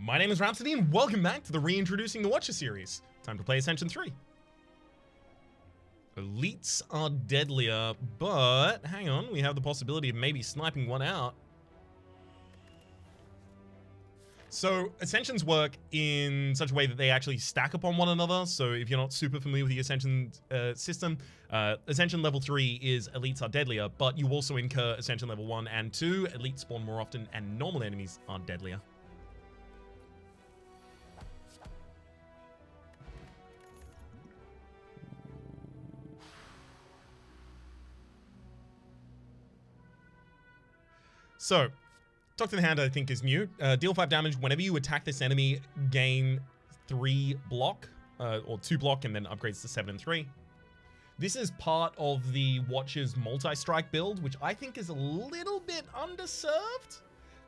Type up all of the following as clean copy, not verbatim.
My name is Rhapsody, and welcome back to the Reintroducing the Watcher series. Time to play Ascension 3. Elites are deadlier, but hang on, we have the possibility of maybe sniping one out. So, Ascensions work in such a way that they actually stack upon one another. So, if you're not super familiar with the Ascension system, Ascension level 3 is Elites are deadlier, but you also incur Ascension level 1 and 2. Elites spawn more often, and normal enemies are deadlier. So, Talk to the Hand I think is new. Deal 5 damage whenever you attack this enemy, gain 3 block, or 2 block, and then upgrades to 7 and 3. This is part of the Watcher's multi-strike build, which I think is a little bit underserved.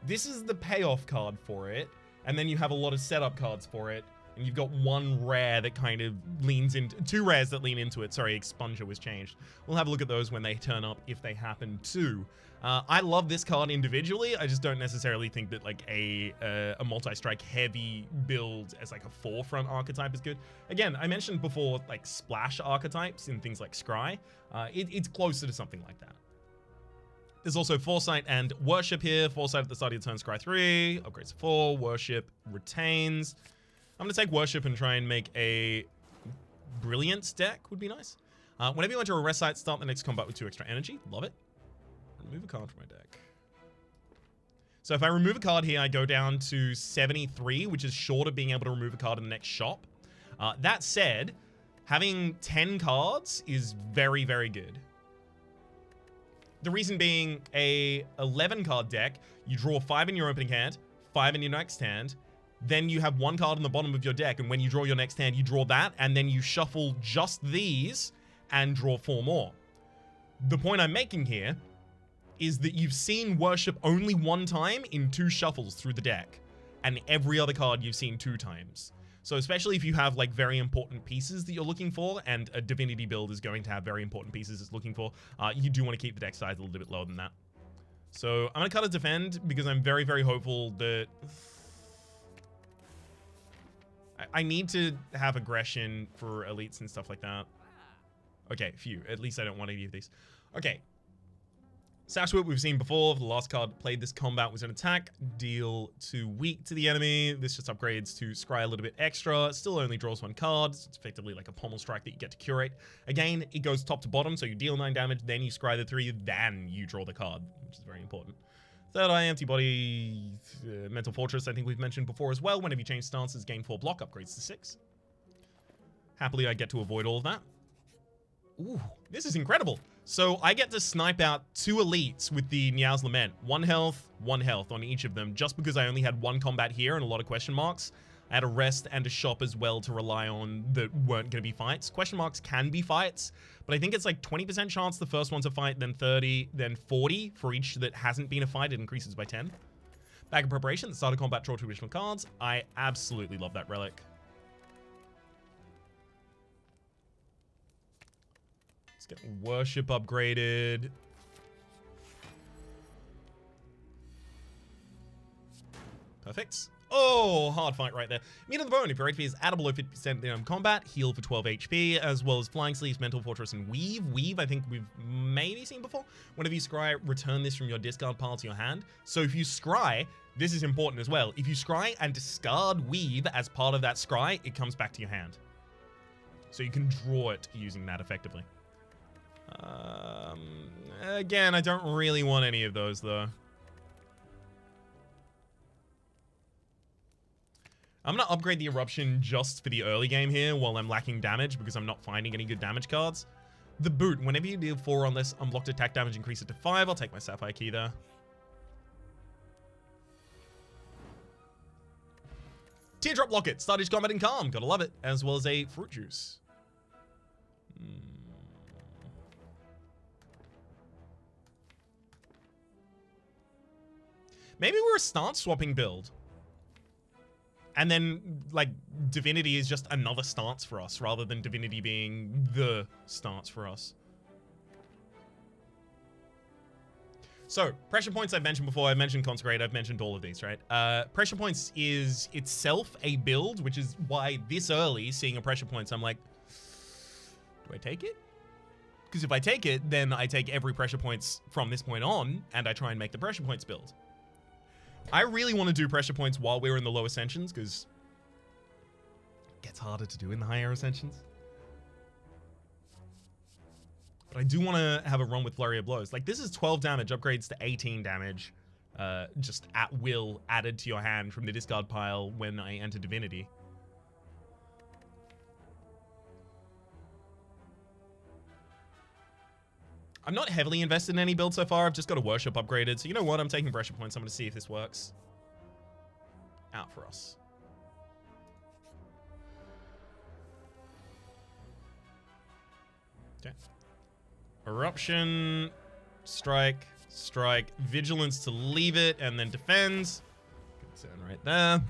This is the payoff card for it, and then you have a lot of setup cards for it, and you've got one rare that kind of leans into, 2 rares that lean into it. Sorry, Expunger was changed. We'll have a look at those when they turn up, if they happen to. I love this card individually. I just don't necessarily think that like a multi-strike heavy build as like a forefront archetype is good. Again, I mentioned before like splash archetypes in things like Scry. It's closer to something like that. There's also Foresight and Worship here. Foresight at the start of your turn, Scry 3, upgrades to 4, Worship retains. I'm going to take Worship and try and make a Brilliance deck, would be nice. Whenever you enter a rest site, start the next combat with 2 extra energy. Love it. Remove a card from my deck. So if I remove a card here, I go down to 73, which is short of being able to remove a card in the next shop. That said, having 10 cards is very, very good. The reason being a 11 card deck, you draw 5 in your opening hand, 5 in your next hand, then you have 1 card on the bottom of your deck, and when you draw your next hand, you draw that, and then you shuffle just these and draw 4 more. The point I'm making here is that you've seen Worship only 1 time in 2 shuffles through the deck, and every other card you've seen 2 times. So especially if you have like very important pieces that you're looking for, and a Divinity build is going to have very important pieces it's looking for, you do want to keep the deck size a little bit lower than that. So I'm going to cut a Defend because I'm very, very hopeful that I need to have aggression for elites and stuff like that. Okay, phew. At least I don't want any of these. Okay. Sash Whip we've seen before. The last card played this combat was an attack. Deal 2 weak to the enemy. This just upgrades to Scry a little bit extra. Still only draws 1 card. So it's effectively like a pommel strike that you get to curate. Again, it goes top to bottom. So you deal 9 damage, then you Scry the 3, then you draw the card, which is very important. Third Eye, Antibody, Mental Fortress, I think we've mentioned before as well. Whenever you change stances, gain 4 block, upgrades to 6. Happily, I get to avoid all of that. Ooh, this is incredible. So I get to snipe out 2 elites with the Niao's Lament. 1 health, 1 health on each of them, just because I only had 1 combat here and a lot of question marks. I had a rest and a shop as well to rely on that weren't going to be fights. Question marks can be fights, but I think it's like 20% chance the first one's a fight, then 30, then 40 for each that hasn't been a fight. It increases by 10. Bag of Preparation, the start of combat, draw 2 additional cards. I absolutely love that relic. Let's get Worship upgraded. Perfect. Oh, hard fight right there. Meat on the bone. If your HP is at or below 50% in combat, heal for 12 HP, as well as Flying Sleeves, Mental Fortress, and Weave. Weave, I think we've maybe seen before. Whenever you scry, return this from your discard pile to your hand. So if you scry, this is important as well. If you scry and discard Weave as part of that scry, it comes back to your hand. So you can draw it using that effectively. Again, I don't really want any of those, though. I'm going to upgrade the Eruption just for the early game here while I'm lacking damage because I'm not finding any good damage cards. The Boot, whenever you deal 4 on this unblocked attack damage, increase it to 5. I'll take my Sapphire Key there. Teardrop Locket, start each combat in calm, gotta love it, as well as a Fruit Juice. Maybe we're a stance swapping build. And then, like, Divinity is just another stance for us, rather than Divinity being the stance for us. So, pressure points I've mentioned before. I've mentioned Consecrate. I've mentioned all of these, right? Pressure points is itself a build, which is why this early, seeing a pressure points, I'm like, do I take it? Because if I take it, then I take every pressure points from this point on, and I try and make the pressure points build. I really want to do pressure points while we're in the low Ascensions, because it gets harder to do in the higher Ascensions. But I do want to have a run with Flurry of Blows. Like, this is 12 damage, upgrades to 18 damage, just at will added to your hand from the discard pile when I enter Divinity. I'm not heavily invested in any build so far. I've just got a Worship upgraded. So you know what? I'm taking pressure points. I'm going to see if this works out for us. Okay. Eruption, strike, strike, vigilance to leave it, and then defends. Good turn right there.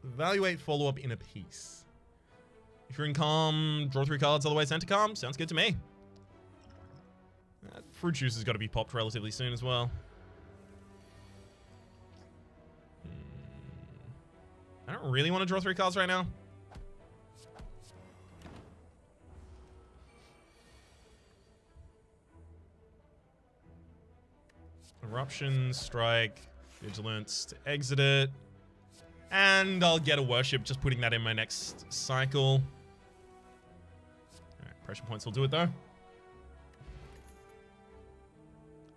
Evaluate follow-up in a piece. If you're in calm, draw 3 cards, otherwise enter calm. Sounds good to me. Fruit juice has got to be popped relatively soon as well. I don't really want to draw 3 cards right now. Eruption, strike, vigilance to exit it. And I'll get a worship, just putting that in my next cycle. Alright, pressure points will do it though.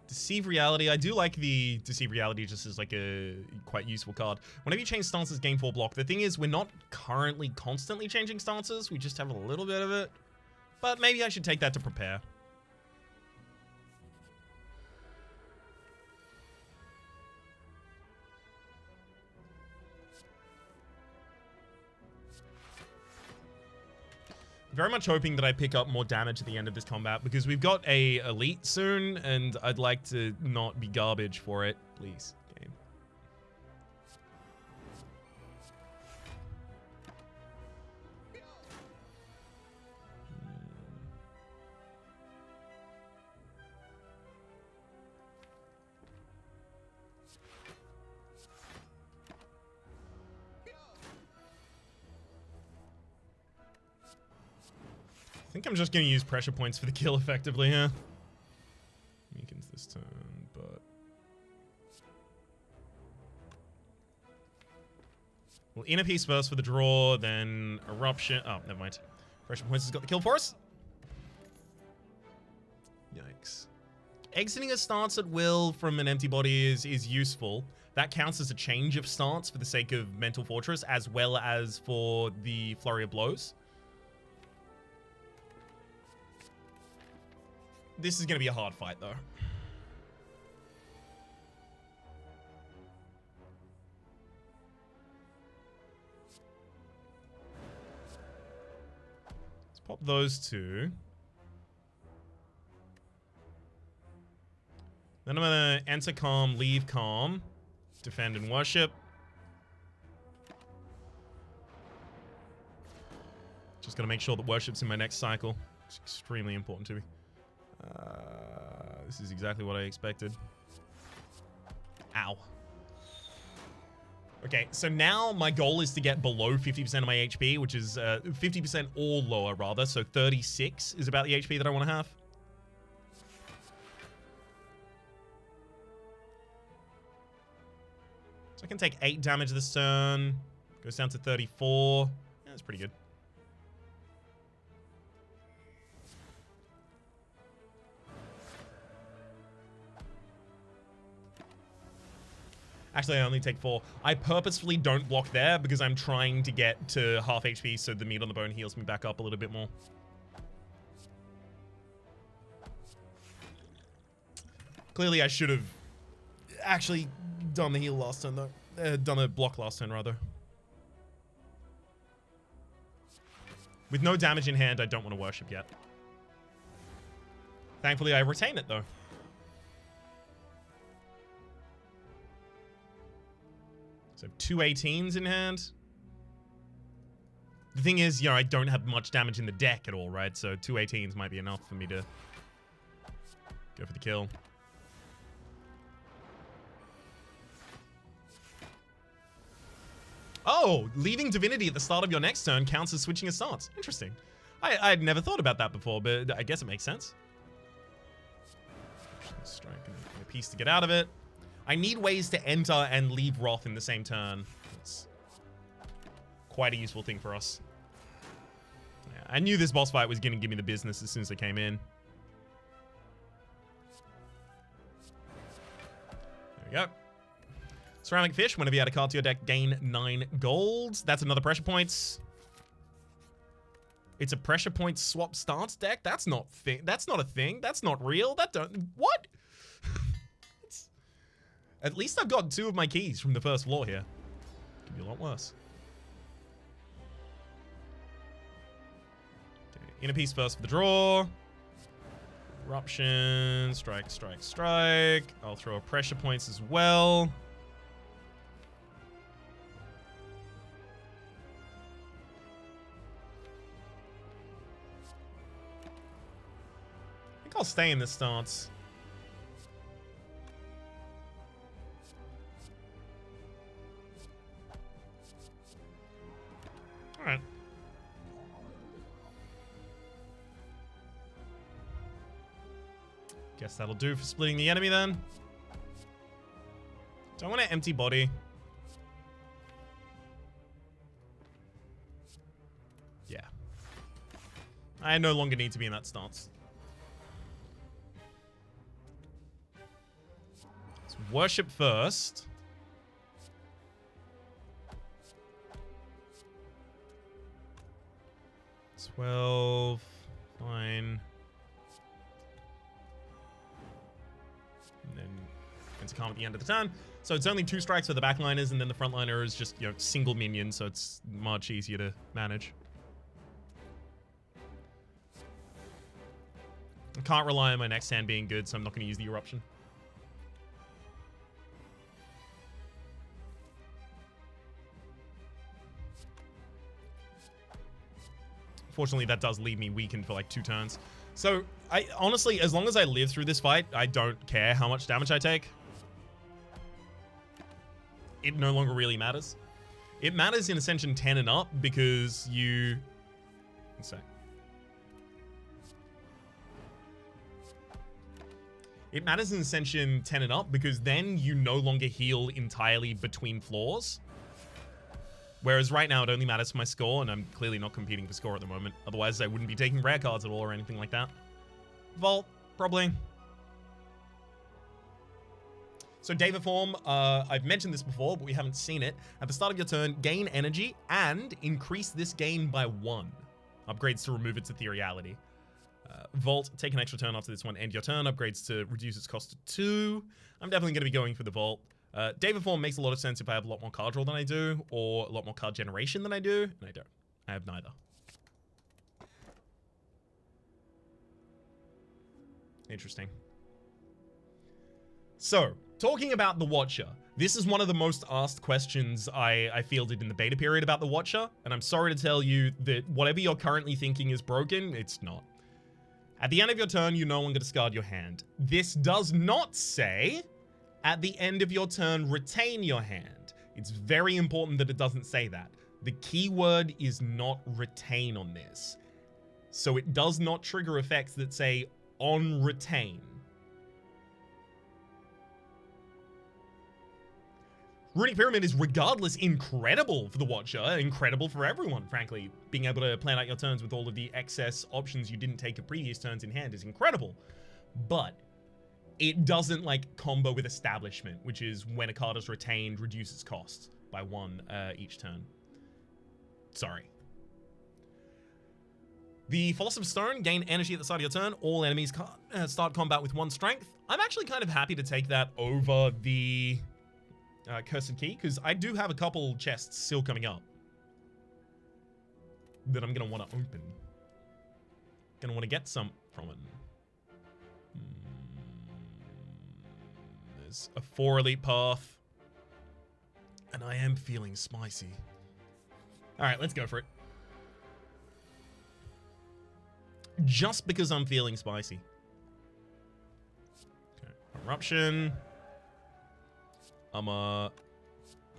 Deceive Reality. I do like the Deceive Reality just as like a quite useful card. Whenever you change stances, gain 4 block. The thing is, we're not currently constantly changing stances. We just have a little bit of it. But maybe I should take that to prepare. Very much hoping that I pick up more damage at the end of this combat because we've got a elite soon and I'd like to not be garbage for it. Please, game. I think I'm just going to use pressure points for the kill effectively here. Weakens this turn, but... Well, inner piece first for the draw, then eruption. Oh, never mind. Pressure points has got the kill for us. Yikes. Exiting a stance at will from an empty body is useful. That counts as a change of stance for the sake of Mental Fortress, as well as for the Flurry of Blows. This is going to be a hard fight, though. Let's pop those 2. Then I'm going to enter calm, leave calm, defend and worship. Just got to make sure that worship's in my next cycle. It's extremely important to me. This is exactly what I expected. Ow. Okay, so now my goal is to get below 50% of my HP, which is 50% or lower, rather. So 36 is about the HP that I want to have. So I can take 8 damage this turn. Goes down to 34. Yeah, that's pretty good. Actually, I only take 4. I purposefully don't block there because I'm trying to get to half HP so the meat on the bone heals me back up a little bit more. Clearly, I should have actually done the heal last turn, though. Done a block last turn, rather. With no damage in hand, I don't want to worship yet. Thankfully, I retain it, though. So 2 18s in hand. The thing is, you know, I don't have much damage in the deck at all, right? So 2 18s might be enough for me to go for the kill. Oh, leaving Divinity at the start of your next turn counts as switching a stance. Interesting. I'd never thought about that before, but I guess it makes sense. Strike a piece to get out of it. I need ways to enter and leave Wrath in the same turn. It's quite a useful thing for us. Yeah, I knew this boss fight was going to give me the business as soon as I came in. There we go. Ceramic Fish, whenever you add a card to your deck, gain 9 gold. That's another pressure points. It's a pressure point swap stance deck? That's not a thing. That's not real. That don't... What? At least I've got 2 of my keys from the first floor here. Could be a lot worse. Okay, inner piece first for the draw. Eruption. Strike, strike, strike. I'll throw a pressure points as well. I think I'll stay in this stance. Alright. Guess that'll do for splitting the enemy then. Don't want an empty body. Yeah. I no longer need to be in that stance. Let's worship first. 12. Fine. And then Intercom at the end of the turn. So it's only 2 strikes for the backliners, and then the frontliner is just, you know, single minion, so it's much easier to manage. I can't rely on my next hand being good, so I'm not going to use the Eruption. Fortunately, that does leave me weakened for like 2 turns. So, I honestly, as long as I live through this fight, I don't care how much damage I take. It no longer really matters. It matters in Ascension 10 and up because you... Let's say. It matters in Ascension 10 and up because then you no longer heal entirely between floors. Whereas right now it only matters for my score, and I'm clearly not competing for score at the moment. Otherwise I wouldn't be taking rare cards at all or anything like that. Vault, probably. So Deva Form, I've mentioned this before, but we haven't seen it. At the start of your turn, gain energy and increase this gain by 1. Upgrades to remove its ethereality. Vault, take an extra turn after this one, end your turn. Upgrades to reduce its cost to 2. I'm definitely going to be going for the Vault. Deva Form makes a lot of sense if I have a lot more card draw than I do, or a lot more card generation than I do, and I don't. I have neither. Interesting. So, talking about the Watcher, this is one of the most asked questions I fielded in the beta period about the Watcher, and I'm sorry to tell you that whatever you're currently thinking is broken, it's not. At the end of your turn, you no longer discard your hand. This does not say... At the end of your turn, retain your hand. It's very important that it doesn't say that. The keyword is not retain on this. So it does not trigger effects that say on retain. Runic Pyramid is regardless incredible for the Watcher, incredible for everyone, frankly. Being able to plan out your turns with all of the excess options you didn't take of previous turns in hand is incredible. But it doesn't like combo with Establishment, which is when a card is retained, reduces cost by 1 each turn. Sorry. The Philosopher's Stone, gain energy at the start of your turn. All enemies start combat with 1 strength. I'm actually kind of happy to take that over the Cursed Key, because I do have a couple chests still coming up that I'm going to want to open. Going to want to get some from it. There's a 4 elite path. And I am feeling spicy. Alright, let's go for it. just because I'm feeling spicy. Okay. Eruption.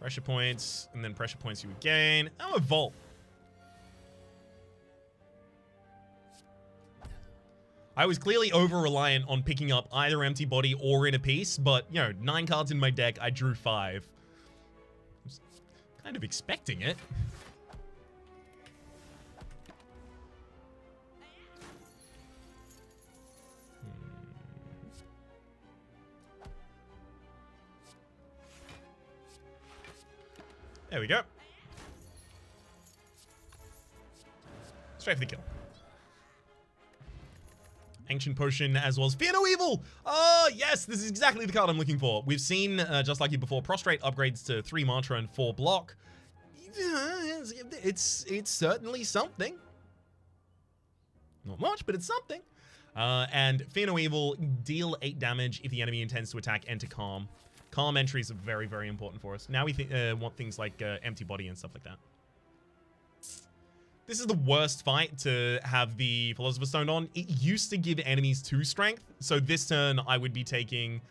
Pressure points, and then pressure points you would gain. A Vault. I was clearly over-reliant on picking up either Empty Body or Inner Peace, but, you know, 9 cards in my deck, I drew 5. I was kind of expecting it. There we go. Straight for the kill. Ancient Potion as well as Fear No Evil! Oh, yes, this is exactly the card I'm looking for. We've seen, just like you before, Prostrate upgrades to 3 Mantra and 4 Block. It's certainly something. Not much, but it's something. And Fear No Evil, deal 8 damage if the enemy intends to attack, enter Calm. Calm entries are very, very important for us. Now we want things like Empty Body and stuff like that. This is the worst fight to have the Philosopher's Stone on. It used to give enemies 2 strength, so this turn I would be taking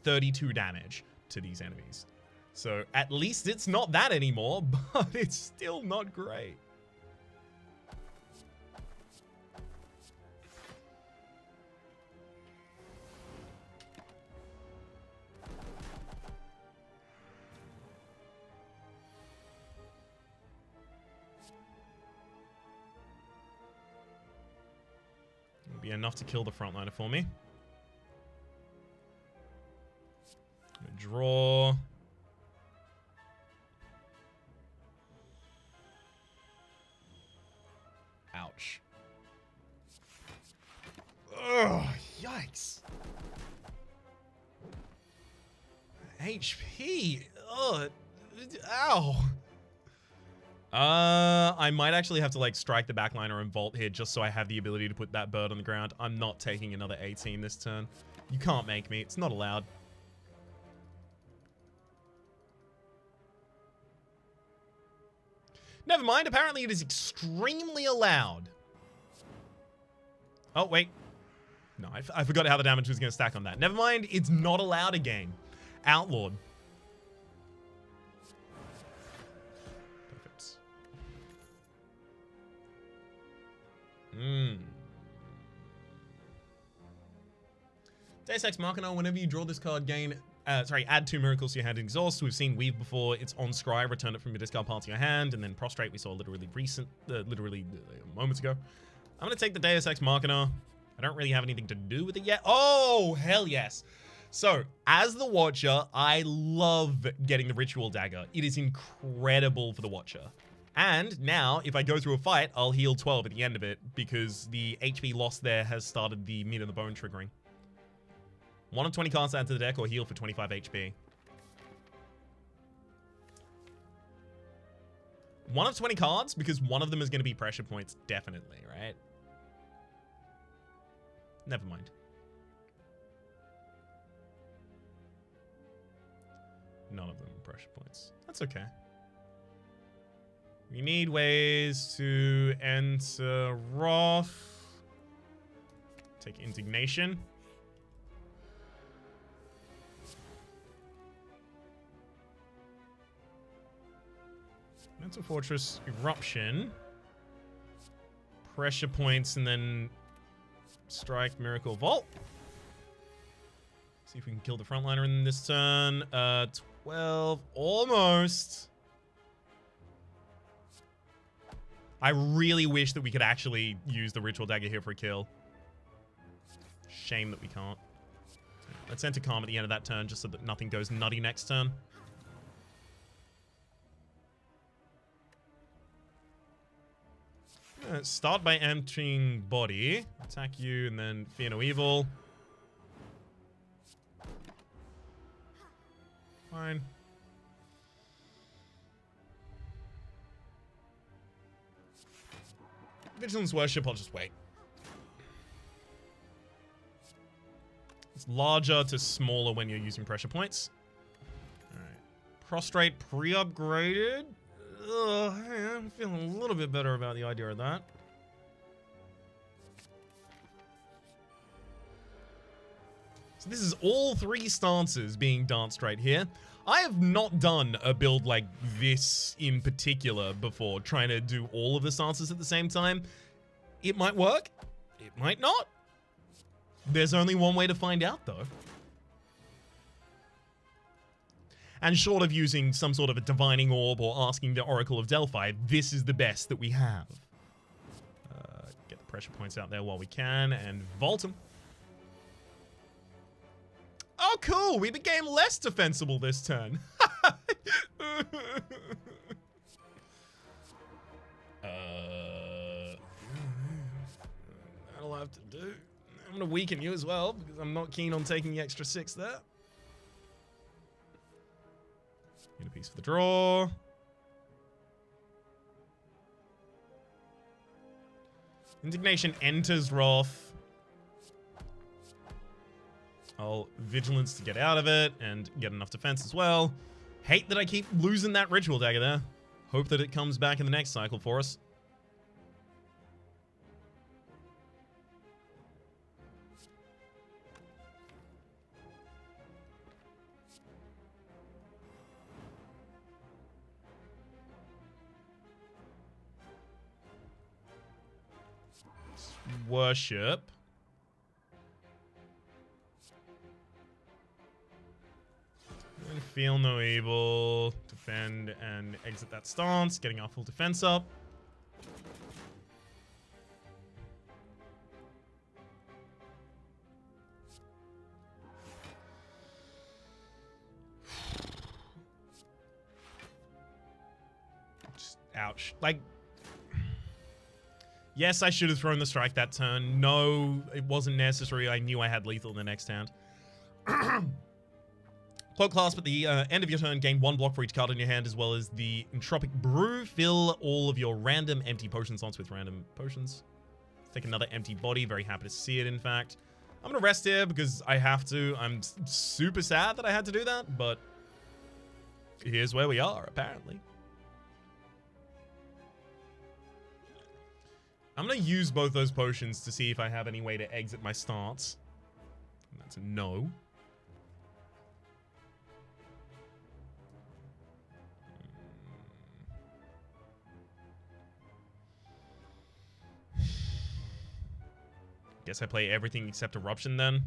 32 damage to these enemies. So at least it's not that anymore, but it's still not great. Be enough to kill the frontliner for me. Draw. Ouch. Ugh, yikes. HP. Ugh. Ow. I might actually have to, like, strike the backliner and vault here just so I have the ability to put that bird on the ground. I'm not taking another 18 this turn. You can't make me. It's not allowed. Never mind. Apparently it is extremely allowed. Oh, wait. No, I forgot how the damage was going to stack on that. Never mind. It's not allowed again. Outlawed. Deus Ex Machina, whenever you draw this card, add 2 miracles to your hand and exhaust. We've seen Weave before. It's on Scry, return it from your discard pile to your hand, and then Prostrate we saw literally moments ago. I'm going to take the Deus Ex Machina. I don't really have anything to do with it yet. Oh, hell yes. So, as the Watcher, I love getting the Ritual Dagger. It is incredible for the Watcher. And now, if I go through a fight, I'll heal 12 at the end of it because the HP loss there has started the Meat of the Bone triggering. 1 of 20 cards add to the deck or heal for 25 HP. 1 of 20 cards because one of them is going to be pressure points, definitely, right? Never mind. None of them are pressure points. That's okay. We need ways to enter Wrath. Take Indignation. Mental Fortress, Eruption. Pressure points, and then strike Miracle Vault. See if we can kill the frontliner in this turn. 12. Almost. I really wish that we could actually use the Ritual Dagger here for a kill. Shame that we can't. Let's enter Calm at the end of that turn just so that nothing goes nutty next turn. Start by emptying Body. Attack you and then Fear No Evil. Fine. Vigilance Worship, I'll just wait. It's larger to smaller when you're using pressure points. Alright. Prostrate pre-upgraded. I'm feeling a little bit better about the idea of that. So this is all 3 stances being danced right here. I have not done a build like this in particular before, trying to do all of the stances at the same time. It might work, it might not. There's only one way to find out though. And short of using some sort of a divining orb or asking the Oracle of Delphi, this is the best that we have. Get the pressure points out there while we can and vault them. Oh, cool. We became less defensible this turn. That'll have to do. I'm going to weaken you as well because I'm not keen on taking the extra 6 there. Get a piece for the draw. Indignation enters Wrath. I'll Vigilance to get out of it and get enough defense as well. Hate that I keep losing that Ritual Dagger there. Hope that it comes back in the next cycle for us. Worship. Feel no evil. Defend and exit that stance. Getting our full defense up. Just, ouch. Like, yes, I should have thrown the strike that turn. No, it wasn't necessary. I knew I had lethal in the next hand. Cloak clasp at the end of your turn, gain 1 block for each card in your hand, as well as the Entropic Brew. Fill all of your random empty potion slots with random potions. Take another empty body. Very happy to see it, in fact. I'm going to rest here because I have to. I'm super sad that I had to do that, but here's where we are, apparently. I'm going to use both those potions to see if I have any way to exit my stance. And that's a no. Guess I play everything except Eruption then.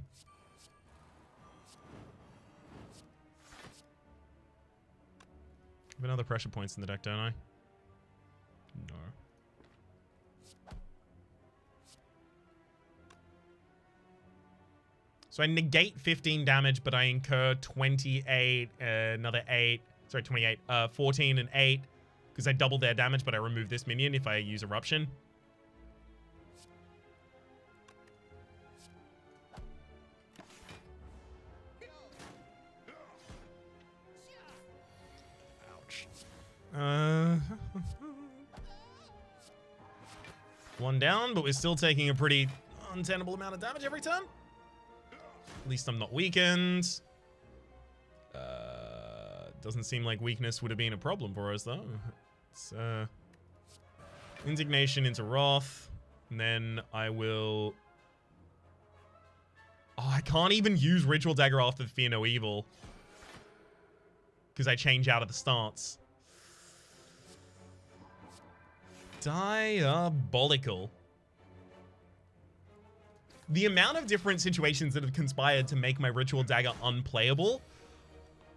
I have another pressure points in the deck, don't I? No. So I negate 15 damage, but I incur 28, another 8, sorry, 28, 14 and 8, because I double their damage, but I remove this minion if I use Eruption. One down, but we're still taking a pretty untenable amount of damage every turn. At least I'm not weakened. Doesn't seem like weakness would have been a problem for us, though. It's, Indignation into Wrath. And then I will... Oh, I can't even use Ritual Dagger after Fear No Evil. Because I change out of the stance. Diabolical. The amount of different situations that have conspired to make my Ritual Dagger unplayable,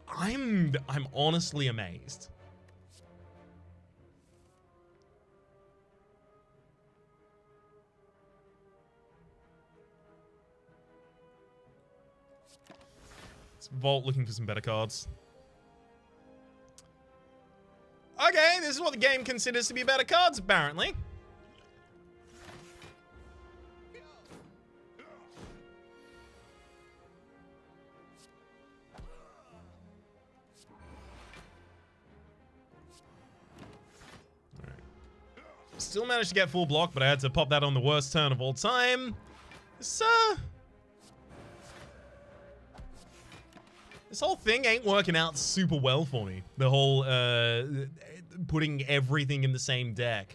I'm honestly amazed. It's Vault looking for some better cards. Okay, this is what the game considers to be better cards, apparently. Alright. Still managed to get full block, but I had to pop that on the worst turn of all time. This whole thing ain't working out super well for me. The whole, putting everything in the same deck.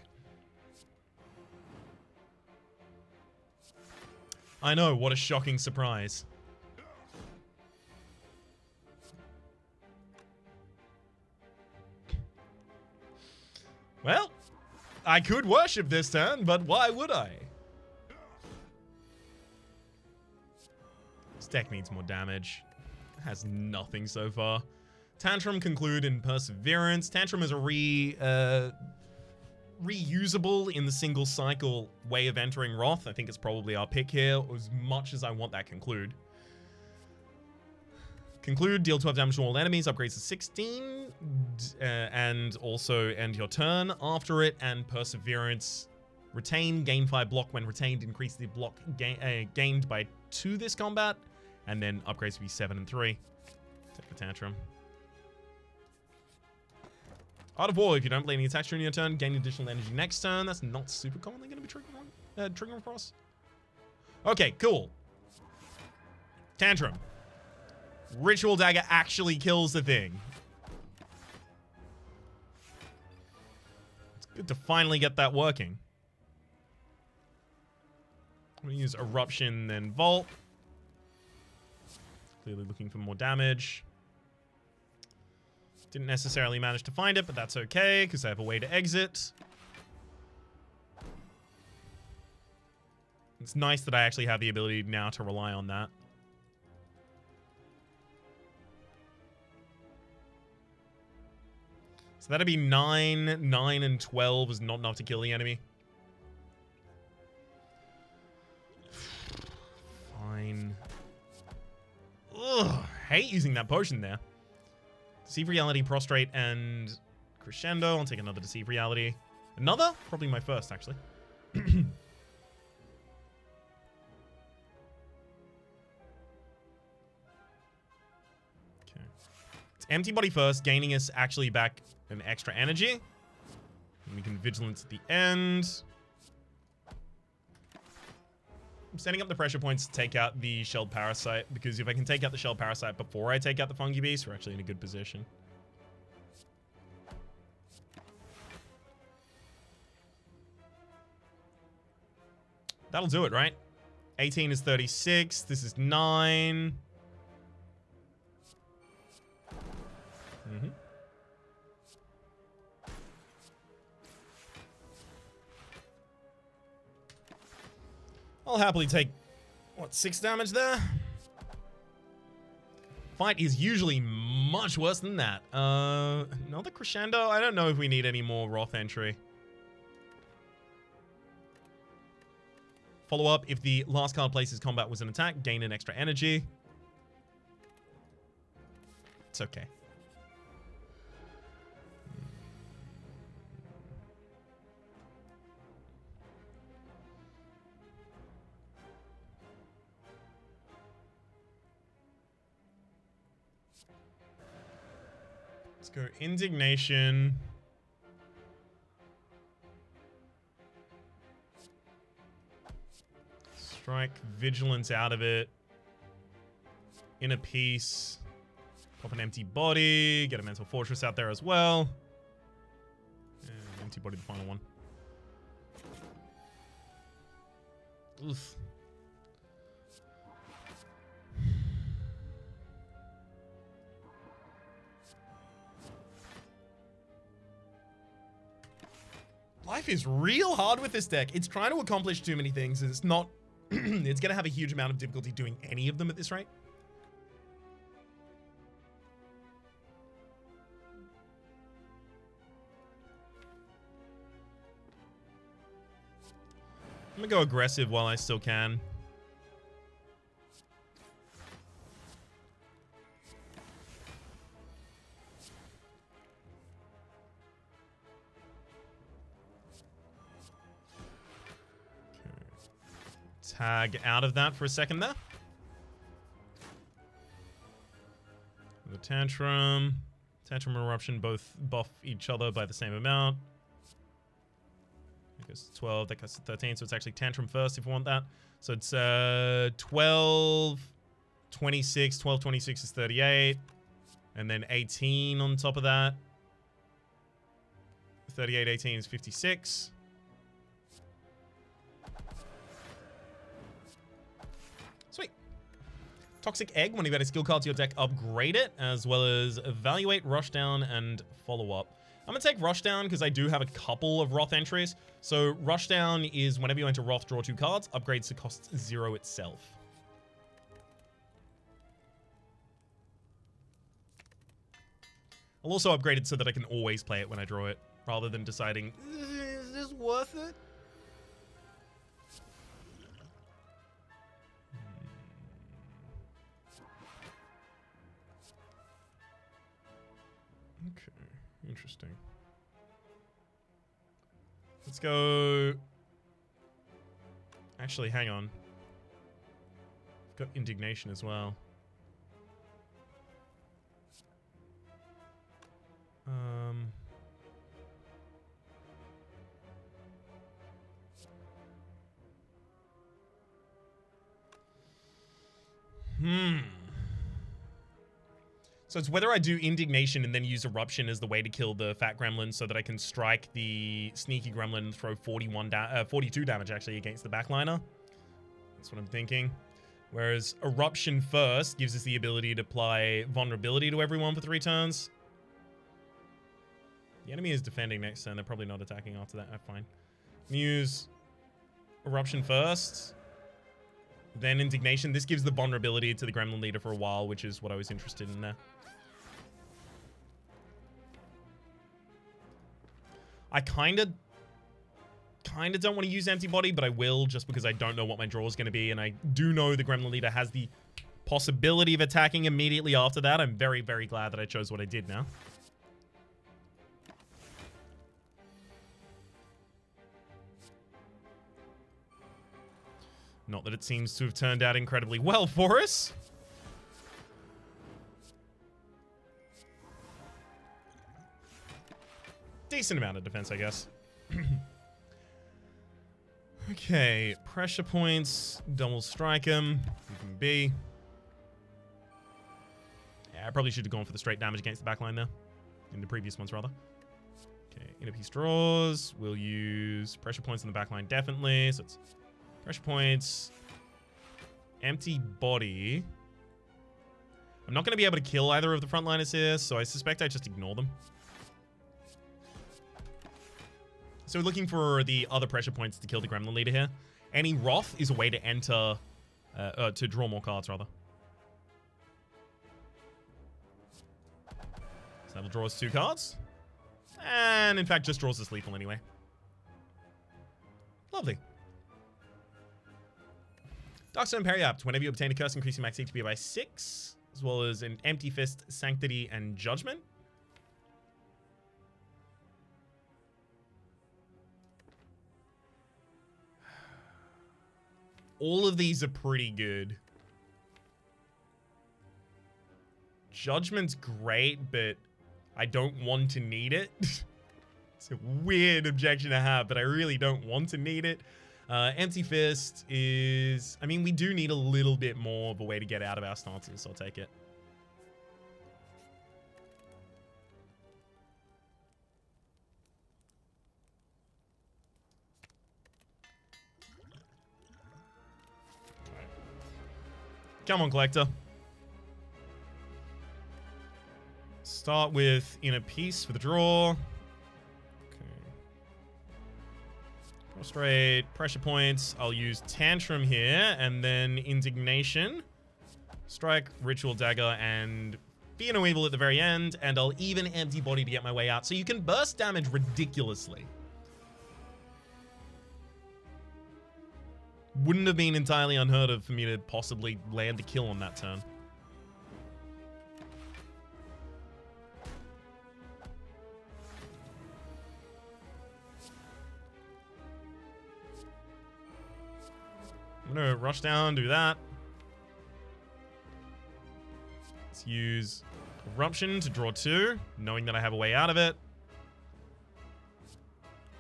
I know, what a shocking surprise. Well, I could worship this turn, but why would I? This deck needs more damage. It has nothing so far. Tantrum, Conclude, and Perseverance. Tantrum is a reusable in the single cycle way of entering Wrath. I think it's probably our pick here, as much as I want that Conclude. Conclude, deal 12 damage to all enemies, upgrades to 16, and also end your turn after it. And Perseverance, retain, gain 5 block. When retained, increase the block gained by 2 this combat, and then upgrades to be 7 and 3. Take the Tantrum. Art of War, if you don't play any attacks during your turn, gain additional energy next turn. That's not super commonly going to be triggering across. Okay, cool. Tantrum. Ritual Dagger actually kills the thing. It's good to finally get that working. I'm going to use Eruption, then Vault. Clearly looking for more damage. Didn't necessarily manage to find it, but that's okay, because I have a way to exit. It's nice that I actually have the ability now to rely on that. So that'd be 9, 9, and 12 is not enough to kill the enemy. Fine. Ugh, hate using that potion there. Deceive Reality, Prostrate, and Crescendo. I'll take another Deceive Reality. Another? Probably my first, actually. Okay. It's Empty Body first, gaining us actually back an extra energy. And we can Vigilance at the end. I'm setting up the pressure points to take out the Shelled Parasite, because if I can take out the Shelled Parasite before I take out the Fungi Beast, we're actually in a good position. That'll do it, right? 18 is 36. This is 9. I'll happily take, what, 6 damage there? Fight is usually much worse than that. Another Crescendo? I don't know if we need any more Wrath entry. Follow up, if the last card places combat was an attack, gain an extra energy. It's okay. Let's go Indignation. Strike Vigilance out of it. Inner Peace. Pop an Empty Body. Get a Mental Fortress out there as well. And Empty Body, the final one. Oof. Life is real hard with this deck. It's trying to accomplish too many things, and it's not... it's going to have a huge amount of difficulty doing any of them at this rate. I'm going to go aggressive while I still can. Tag out of that for a second there. The Tantrum. Tantrum and Eruption both buff each other by the same amount. That goes to 12, that goes to 13, so it's actually Tantrum first if you want that. So it's 12, 26, 12, 26 is 38. And then 18 on top of that. 38, 18 is 56. Sweet. Toxic Egg, when you add a skill card to your deck, upgrade it, as well as Evaluate, Rush Down, and Follow Up. I'm going to take Rushdown because I do have a couple of Wrath entries. So Rushdown is whenever you enter Wrath, draw 2 cards, upgrades to cost 0 itself. I'll also upgrade it so that I can always play it when I draw it, rather than deciding, is this worth it? Okay, interesting. Let's go... Actually, hang on. I've got Indignation as well. So it's whether I do Indignation and then use Eruption as the way to kill the fat gremlin so that I can strike the sneaky gremlin and throw 42 damage actually against the backliner. That's what I'm thinking. Whereas Eruption first gives us the ability to apply vulnerability to everyone for 3 turns. The enemy is defending next turn. They're probably not attacking after that. Fine. Use Eruption first. Then Indignation. This gives the vulnerability to the gremlin leader for a while, which is what I was interested in there. I kind of don't want to use Antibody, but I will just because I don't know what my draw is going to be, and I do know the gremlin leader has the possibility of attacking immediately after that. I'm very, very glad that I chose what I did now. Not that it seems to have turned out incredibly well for us. Decent amount of defense, I guess. Okay, pressure points, double strike him. Even B. Yeah, I probably should have gone for the straight damage against the backline there. In the previous ones, rather. Okay, inner piece draws. We'll use pressure points in the backline, definitely. So it's pressure points. Empty body. I'm not going to be able to kill either of the frontliners here, so I suspect I just ignore them. So we're looking for the other pressure points to kill the gremlin leader here. Any Wrath is a way to enter, to draw more cards, rather. So that will draw us 2 cards. And in fact, just draws us lethal anyway. Lovely. Darkstone Periapt. Whenever you obtain a curse, increase your max HP by 6, as well as an Empty Fist, Sanctity, and Judgment. All of these are pretty good. Judgment's great, but I don't want to need it. It's a weird objection to have, but I really don't want to need it. Empty Fist is... I mean, we do need a little bit more of a way to get out of our stances, so I'll take it. Come on, Collector. Start with Inner Peace for the draw. Prostrate, pressure points. I'll use Tantrum here, and then Indignation. Strike, Ritual Dagger, and Fear No Evil at the very end, and I'll even Empty Body to get my way out. So you can burst damage ridiculously. Wouldn't have been entirely unheard of for me to possibly land a kill on that turn. I'm gonna rush down, do that. Let's use Eruption to draw 2, knowing that I have a way out of it.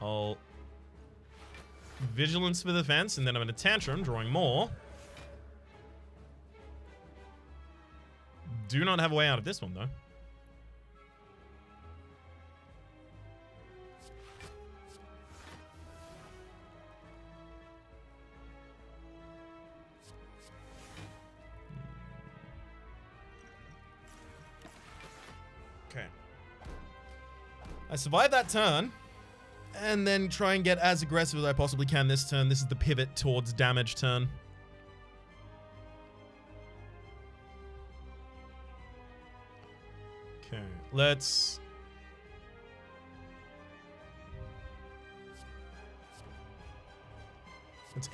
I'll Vigilance for the defense, and then I'm gonna Tantrum, drawing more. Do not have a way out of this one, though. Okay. I survive that turn, and then try and get as aggressive as I possibly can this turn. This is the pivot towards damage turn. Okay, let's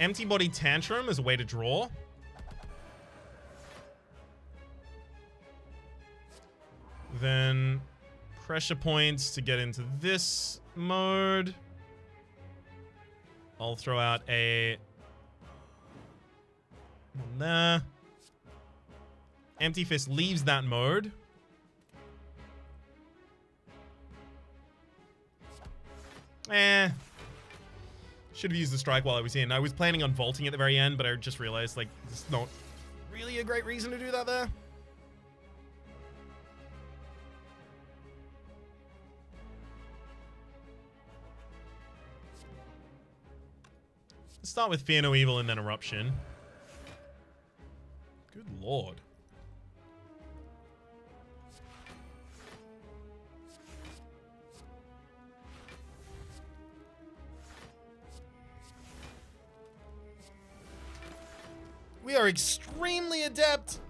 empty body tantrum as a way to draw. Then pressure points to get into this mode. I'll throw out a one there. Empty Fist leaves that mode. Should have used the strike while I was in. I was planning on vaulting at the very end, but I just realized, like, it's not really a great reason to do that there. Let's start with Fear No Evil and then Eruption. Good lord. We are extremely adept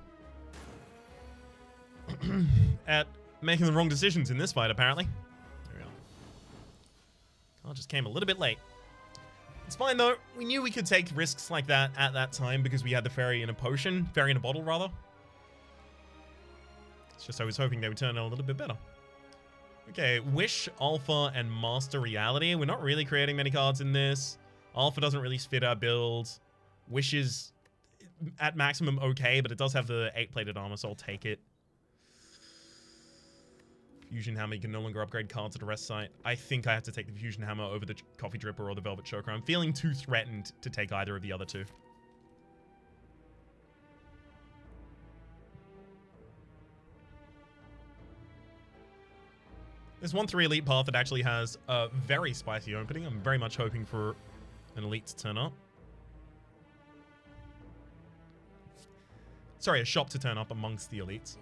at making the wrong decisions in this fight, apparently. There we go. Card just came a little bit late. It's fine, though. We knew we could take risks like that at that time because we had the fairy in a potion. Fairy in a bottle, rather. It's just I was hoping they would turn out a little bit better. Okay, Wish, Alpha, and Master Reality. We're not really creating many cards in this. Alpha doesn't really fit our build. Wish is at maximum okay, but it does have the 8-plated armor, so I'll take it. Fusion Hammer, you can no longer upgrade cards at a rest site. I think I have to take the Fusion Hammer over the Coffee Dripper or the Velvet Choker. I'm feeling too threatened to take either of the other two. There's 1/3 Elite path that actually has a very spicy opening. I'm very much hoping for an Elite to turn up. Sorry, a shop to turn up amongst the elites.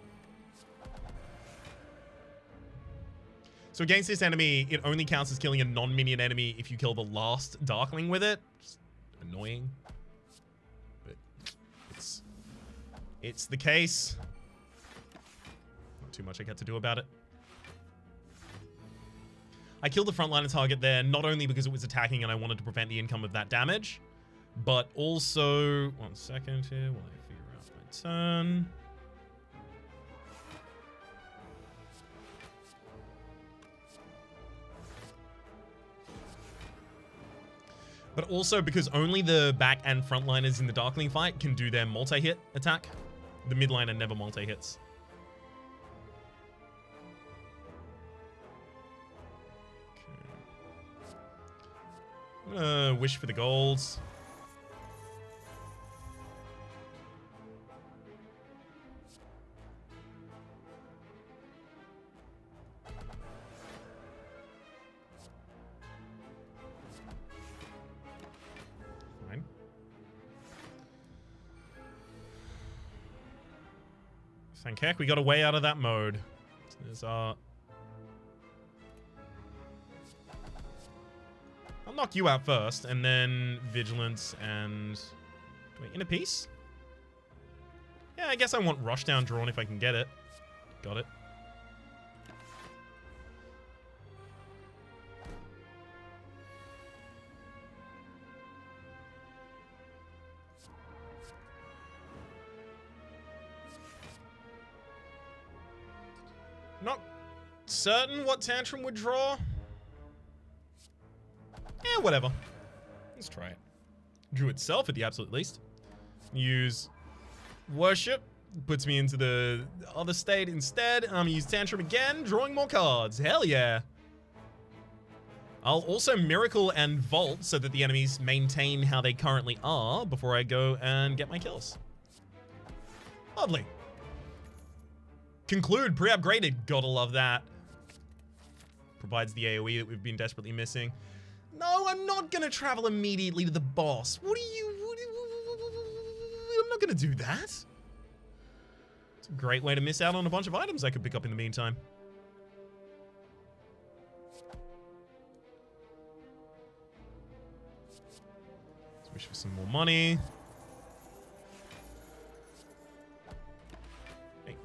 So against this enemy, it only counts as killing a non-minion enemy if you kill the last Darkling with it. Just annoying. But it's the case. Not too much I get to do about it. I killed the frontliner target there, not only because it was attacking and I wanted to prevent the income of that damage, but also... One second here while I figure out my turn. But also because only the back and frontliners in the Darkling fight can do their multi-hit attack. The midliner never multi-hits. I'm gonna wish for the golds. Fine. Thank heck, we got a way out of that mode. There's our... I'll knock you out first, and then Vigilance and... Wait, Inner Peace? Yeah, I guess I want Rushdown drawn if I can get it. Got it. Not certain what Tantrum would draw. Yeah, whatever. Let's try it. Drew itself at the absolute least. Use Worship. Puts me into the other state instead. I'm gonna use Tantrum again, drawing more cards. Hell yeah. I'll also Miracle and Vault so that the enemies maintain how they currently are before I go and get my kills. Lovely. Conclude, pre-upgraded. Gotta love that. Provides the AoE that we've been desperately missing. No, I'm not gonna travel immediately to the boss. I'm not gonna do that. It's a great way to miss out on a bunch of items I could pick up in the meantime. Wish for some more money. Hey.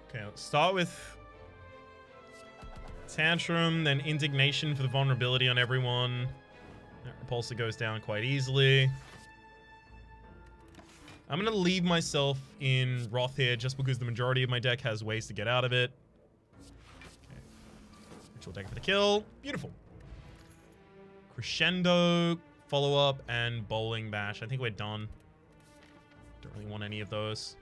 Okay, let's start with Tantrum, then Indignation for the vulnerability on everyone. That repulsor goes down quite easily. I'm going to leave myself in Wrath here just because the majority of my deck has ways to get out of it. Okay. Ritual Dagger for the kill. Beautiful. Crescendo, follow-up, and Bowling Bash. I think we're done. Don't really want any of those.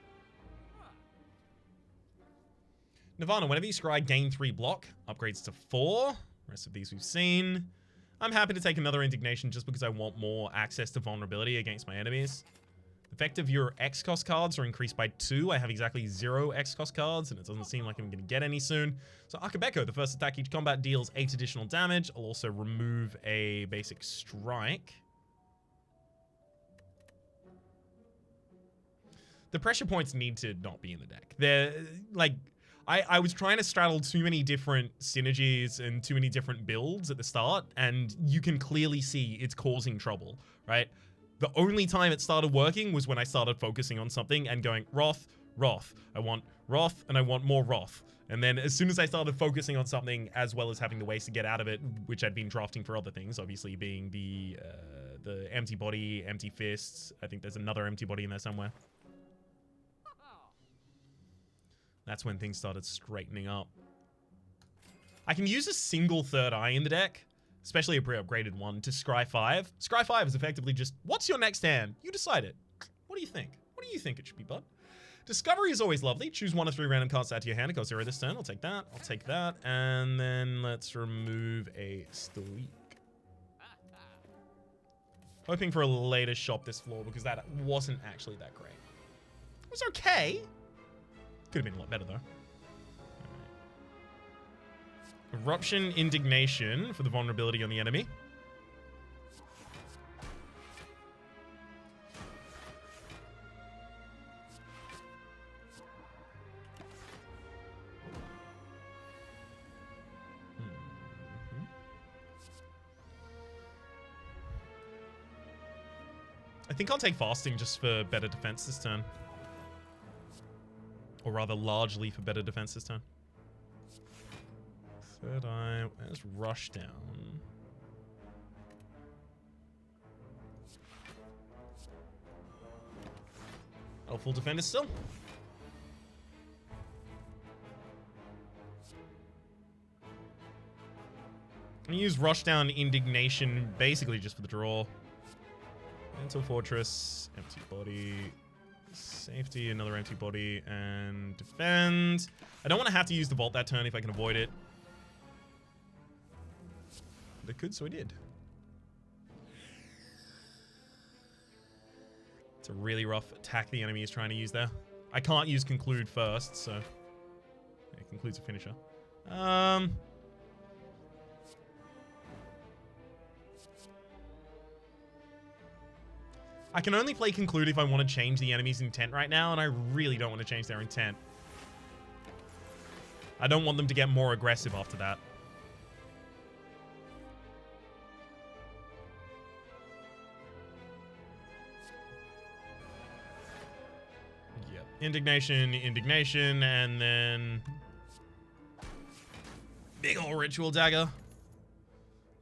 Nirvana, whenever you scry, gain 3 block. Upgrades to 4. Rest of these we've seen. I'm happy to take another Indignation just because I want more access to vulnerability against my enemies. The effect of your X-Cost cards are increased by 2. I have exactly 0 X-Cost cards, and it doesn't seem like I'm going to get any soon. So Akabeko, the first attack each combat deals 8 additional damage. I'll also remove a basic strike. The pressure points need to not be in the deck. They're, like... I was trying to straddle too many different synergies and too many different builds at the start, and you can clearly see it's causing trouble, right? The only time it started working was when I started focusing on something and going, Wrath, Wrath. I want Wrath, and I want more Wrath. And then as soon as I started focusing on something, as well as having the ways to get out of it, which I'd been drafting for other things, obviously being the Empty Body, Empty Fists. I think there's another Empty Body in there somewhere. That's when things started straightening up. I can use a single third eye in the deck, especially a pre-upgraded one, to Scry 5. Scry 5 is effectively just, what's your next hand? You decide it. What do you think? What do you think it should be, bud? Discovery is always lovely. Choose 1 of 3 random cards to add to your hand. It goes 0 this turn. I'll take that. I'll take that. And then let's remove a Stoic. Hoping for a later shop this floor because that wasn't actually that great. It was okay. Could have been a lot better, though. Right. Eruption, Indignation for the vulnerability on the enemy. I think I'll take Fasting just for better defense this turn. Or rather, largely for better defense this time. Third eye. Let's rush down. Full defender still. I'm gonna use rush down Indignation basically just for the draw. Mental Fortress, Empty Body. Safety, another Empty Body, and defend. I don't want to have to use the Vault that turn if I can avoid it. But I could, so I did. It's a really rough attack the enemy is trying to use there. I can't use Conclude first, so... Yeah, Conclude's a finisher. I can only play Conclude if I want to change the enemy's intent right now, and I really don't want to change their intent. I don't want them to get more aggressive after that. Yep. Indignation, Indignation, and then... Big ol' Ritual Dagger.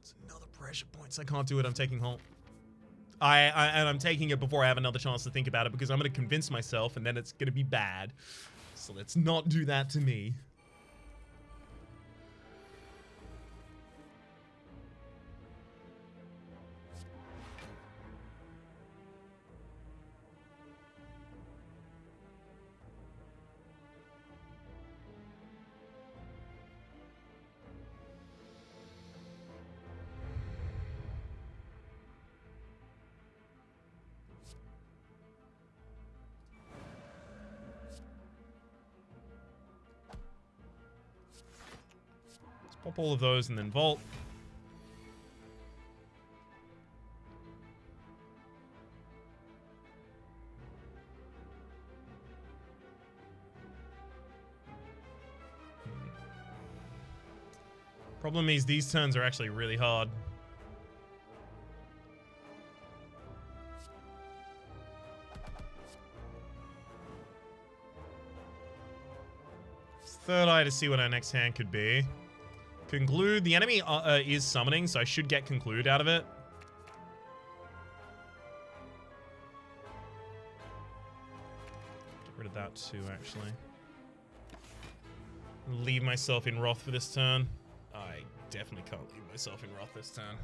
It's another pressure points. I can't do it. I'm taking Halt. And I'm taking it before I have another chance to think about it because I'm going to convince myself and then it's going to be bad. So let's not do that to me. Pop all of those and then Vault. Problem is these turns are actually really hard. Third eye to see what our next hand could be. Conclude. The enemy is summoning, so I should get conclude out of it. Get rid of that too, actually. Leave myself in Wrath for this turn. I definitely can't leave myself in Wrath this turn.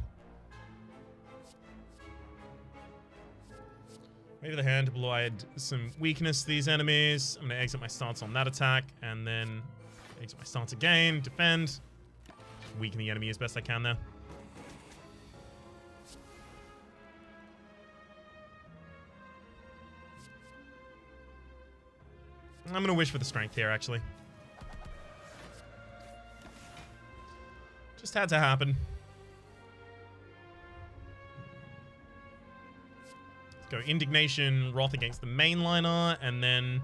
Maybe the hand to provide some weakness to these enemies. I'm going to exit my stance on that attack, and then exit my stance again, defend. Weaken the enemy as best I can there. I'm going to wish for the strength here, actually. Just had to happen. Go Indignation, Wrath against the mainliner, and then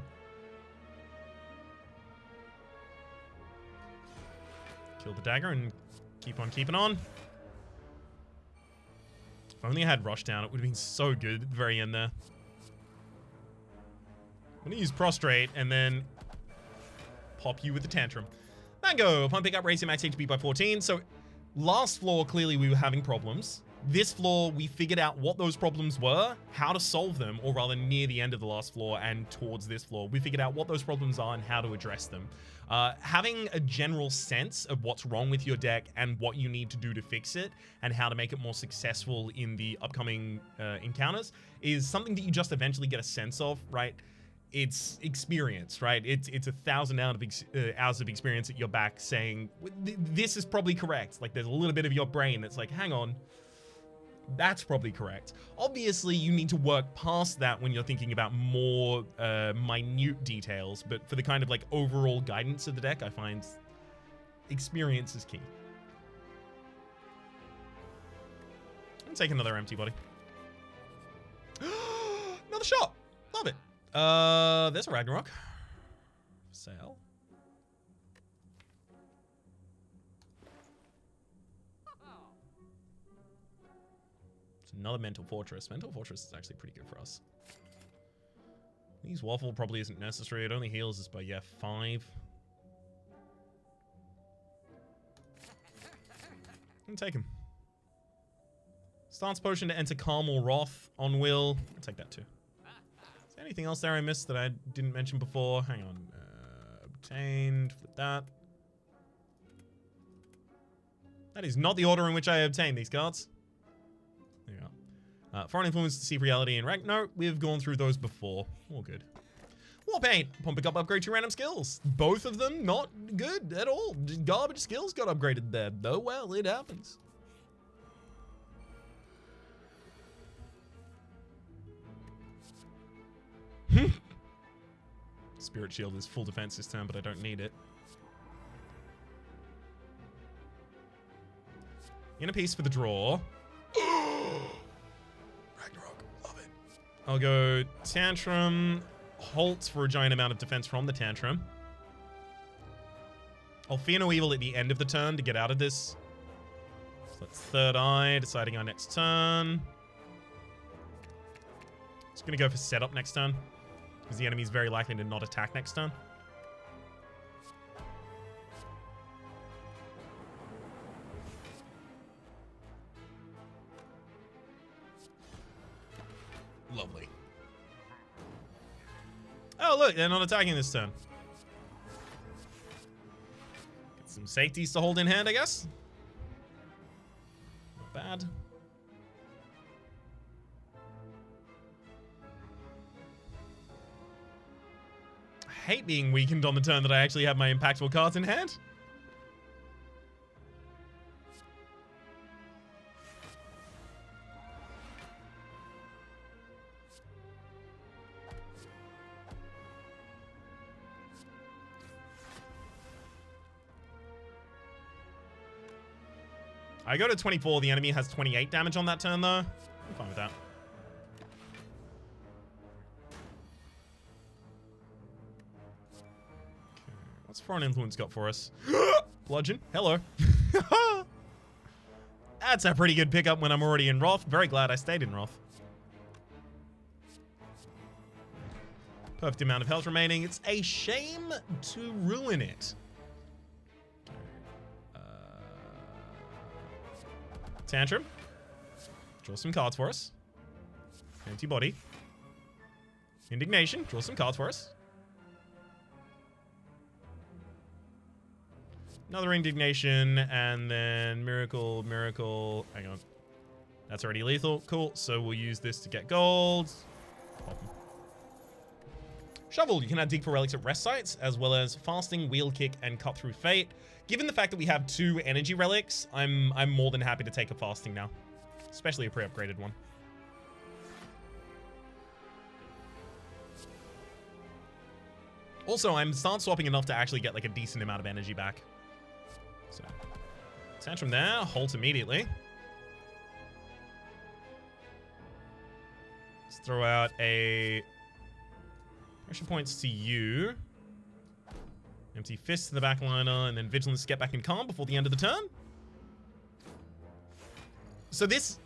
kill the dagger and keep on keeping on. If only I had Rush Down, it would have been so good at the very end there. I'm going to use Prostrate and then pop you with the Tantrum. Mango, upon pickup, raise your max HP by 14. So last floor, clearly we were having problems. This floor, we figured out what those problems were, how to solve them, or rather near the end of the last floor and towards this floor. We figured out what those problems are and how to address them. Having a general sense of what's wrong with your deck and what you need to do to fix it and how to make it more successful in the upcoming encounters is something that you just eventually get a sense of, right? It's experience, right? It's 1,000 hours of experience at your back saying, this is probably correct. Like, there's a little bit of your brain that's like, hang on, that's probably correct. Obviously, you need to work past that when you're thinking about more minute details, but for the kind of like overall guidance of the deck, I find experience is key. I'm take another empty body. Another shot. Love it. There's a Ragnarok. Sale. It's another Mental Fortress. Mental Fortress is actually pretty good for us. These Waffle probably isn't necessary. It only heals us by, yeah, 5. I'm take him. Stance Potion to enter Calm or Wrath on will. I'll take that too. Is there anything else there I missed that I didn't mention before? Hang on. Obtained. Flip that. That is not the order in which I obtained these cards. There you go. Foreign Influence to see reality and rank. No, we've gone through those before. All good. War Paint. Upon pick up, upgrade 2 random skills. Both of them not good at all. Just garbage skills got upgraded there. Oh well, it happens. Spirit Shield is full defense this turn, but I don't need it. Inner Piece for the draw. Ragnarok, love it. I'll go Tantrum, Halt for a giant amount of defense from the Tantrum. I'll Fear No Evil at the end of the turn to get out of this. So that's Third Eye, deciding our next turn. Just gonna go for setup next turn, because the enemy is very likely to not attack next turn. Lovely. Oh, look, they're not attacking this turn. Get some safeties to hold in hand, I guess. Not bad. I hate being weakened on the turn that I actually have my impactful cards in hand. I go to 24. The enemy has 28 damage on that turn, though. I'm fine with that. Okay, what's Foreign Influence got for us? Bludgeon. Hello. That's a pretty good pickup when I'm already in Wrath. Very glad I stayed in Wrath. Perfect amount of health remaining. It's a shame to ruin it. Tantrum. Draw some cards for us. Empty body. Indignation. Draw some cards for us. Another indignation, and then miracle, miracle. Hang on. That's already lethal. Cool. So we'll use this to get gold. Shovel. You can add dig for relics at rest sites, as well as fasting, wheel kick, and cut through fate. Given the fact that we have 2 energy relics, I'm more than happy to take a fasting now, especially a pre-upgraded one. Also, I'm start swapping enough to actually get like a decent amount of energy back. So, Tantrum there, halt immediately. Let's throw out a pressure points to you. Empty Fist to the backliner, and then Vigilance to get back in calm before the end of the turn. So this,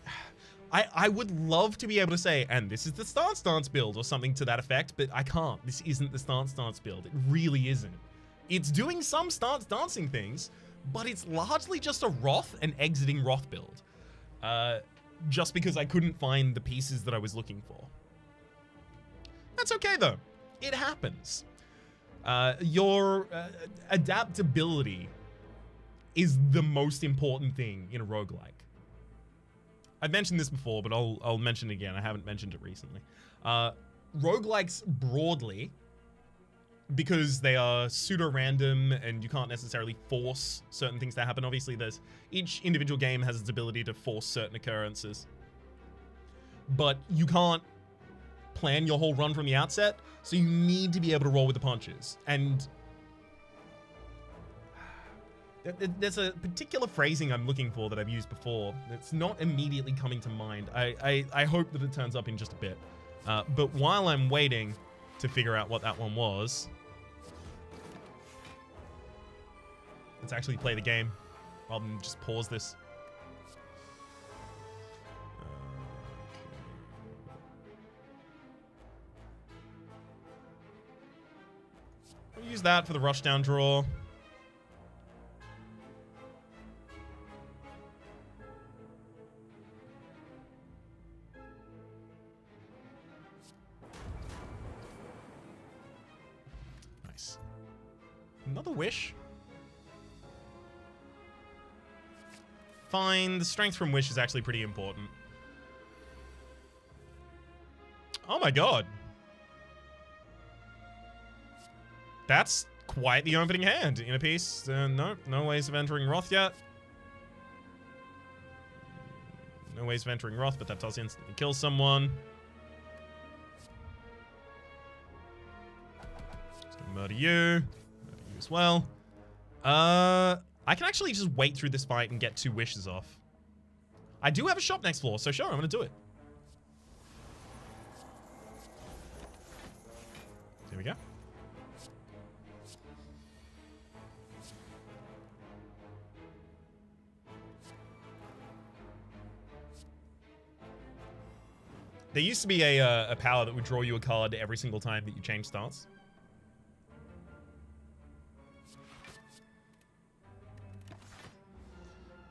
I would love to be able to say, and this is the stance build or something to that effect, but I can't. This isn't the stance build. It really isn't. It's doing some stance dancing things, but it's largely just a Wrath and exiting Wrath build. Just because I couldn't find the pieces that I was looking for. That's okay though. It happens. Your adaptability is the most important thing in a roguelike. I've mentioned this before, but I'll mention it again. I haven't mentioned it recently. Roguelikes broadly, because they are pseudo-random and you can't necessarily force certain things to happen. Obviously, each individual game has its ability to force certain occurrences. But you can't plan your whole run from the outset, so you need to be able to roll with the punches. And there's a particular phrasing I'm looking for that I've used before that's not immediately coming to mind. I hope that it turns up in just a bit. But while I'm waiting to figure out what that one was, let's actually play the game rather than just pause this. We'll use that for the rushdown draw. Nice. Another wish. Fine. The strength from wish is actually pretty important. Oh my god. That's quite the opening hand. Inner piece. No ways of entering Wrath yet. No ways of entering Wrath, but that does instantly kill someone. Just gonna murder you. Murder you as well. I can actually just wait through this fight and get 2 wishes off. I do have a shop next floor, so sure, I'm gonna do it. There we go. There used to be a power that would draw you a card every single time that you change stance.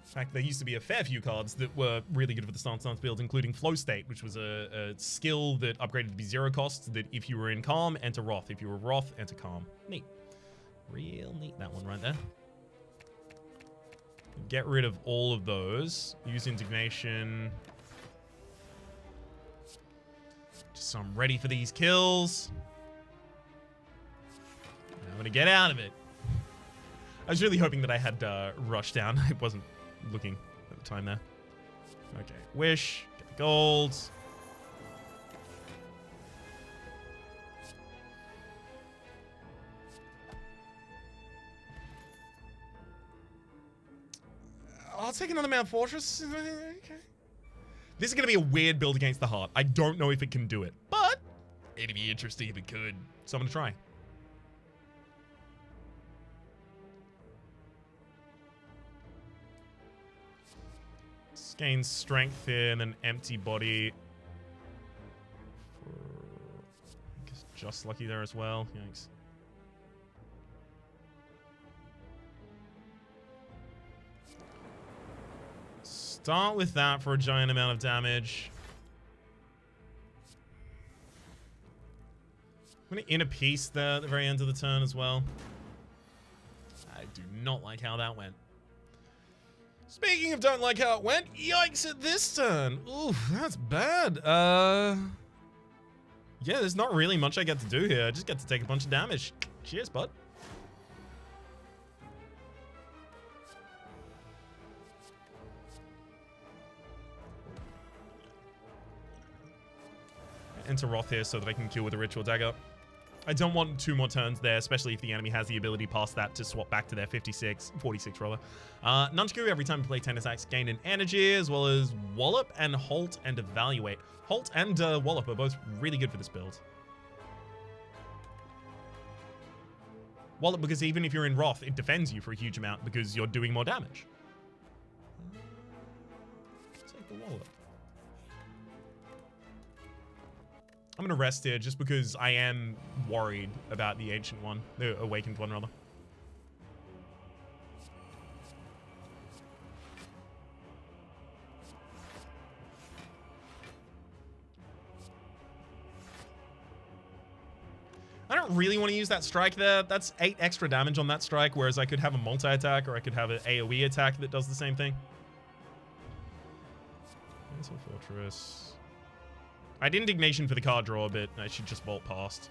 In fact, there used to be a fair few cards that were really good for the stance build, including Flow State, which was a skill that upgraded to be 0 cost, that if you were in Calm, enter Wrath. If you were Wrath, enter Calm. Neat. Real neat, that one right there. Get rid of all of those. Use Indignation. Just so I'm ready for these kills. I'm gonna get out of it. I was really hoping that I had Rush down. I wasn't looking at the time there. Okay, Wish, get the gold. I'll take another Mount Fortress. Okay. This is going to be a weird build against the heart. I don't know if it can do it, but it'd be interesting if it could. So I'm going to try. Just gain strength here and an empty body. I guess just lucky there as well. Yikes. Start with that for a giant amount of damage. I'm going to inner piece there at the very end of the turn as well. I do not like how that went. Speaking of don't like how it went, yikes at this turn. Ooh, that's bad. Yeah, there's not really much I get to do here. I just get to take a bunch of damage. Cheers, bud. Enter Wrath here so that I can kill with a Ritual Dagger. I don't want 2 more turns there, especially if the enemy has the ability past that to swap back to their 46 rather. Nunchaku, every time you play 10 attacks, gain an energy, as well as Wallop and Halt and Evaluate. Halt and Wallop are both really good for this build. Wallop, because even if you're in Wrath, it defends you for a huge amount because you're doing more damage. Take the Wallop. I'm going to rest here just because I am worried about the Ancient one. The Awakened one, rather. I don't really want to use that strike there. That's 8 extra damage on that strike, whereas I could have a multi-attack or I could have an AoE attack that does the same thing. Mental Fortress. I had Indignation for the card draw, but I should just vault past.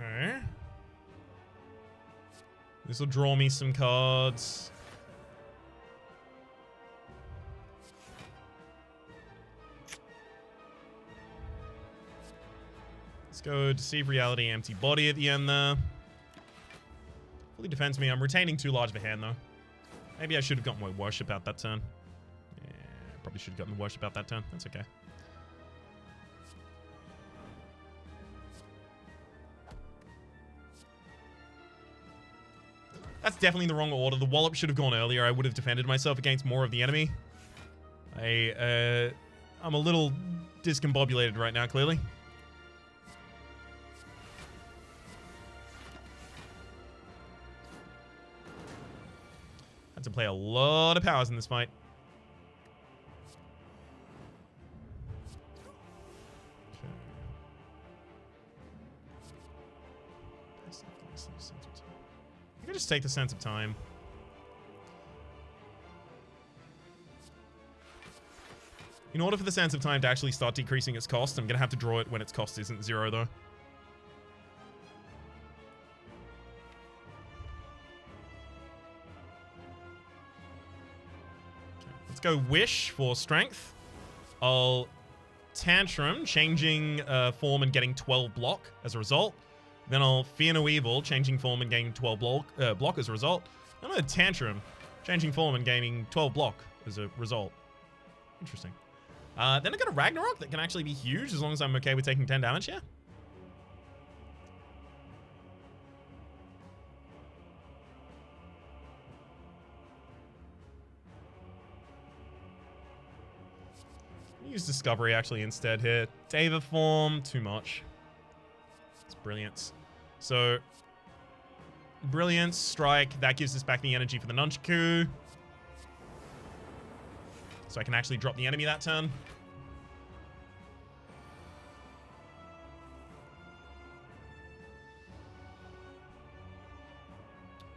Okay. This will draw me some cards. Let's go Deceive Reality, Empty Body at the end there. Fully defends me. I'm retaining too large of a hand, though. Maybe I should have gotten my Worship out that turn. Yeah, probably should have gotten the Worship out that turn. That's okay. That's definitely the wrong order. The Wallop should have gone earlier. I would have defended myself against more of the enemy. I'm a little discombobulated right now, clearly. Had to play a lot of powers in this fight. You can just take the Sense of Time. In order for the Sense of Time to actually start decreasing its cost, I'm going to have to draw it when its cost isn't 0, though. Let's go Wish for strength. I'll Tantrum, changing form and getting 12 block as a result. Then I'll Fear No Evil, changing form and gaining 12 block as a result. I'm going to Tantrum, changing form and gaining 12 block as a result. Interesting. Then I got a Ragnarok that can actually be huge as long as I'm okay with taking 10 damage here. Use Discovery actually instead here. Deva form, too much. It's Brilliance. So, Brilliance, Strike, that gives us back the energy for the Nunchaku. So I can actually drop the enemy that turn.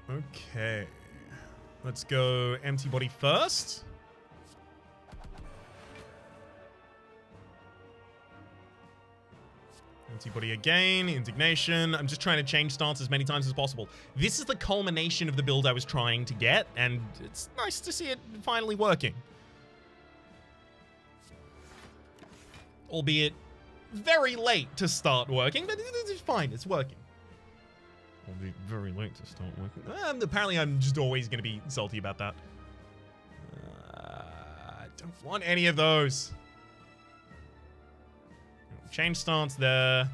Okay. Let's go Empty Body first. Empty Body again, Indignation. I'm just trying to change stance as many times as possible. This is the culmination of the build I was trying to get, and it's nice to see it finally working. Albeit very late to start working, but it's fine, it's working. Albeit very late to start working. Apparently I'm just always going to be salty about that. I don't want any of those. Change stance there.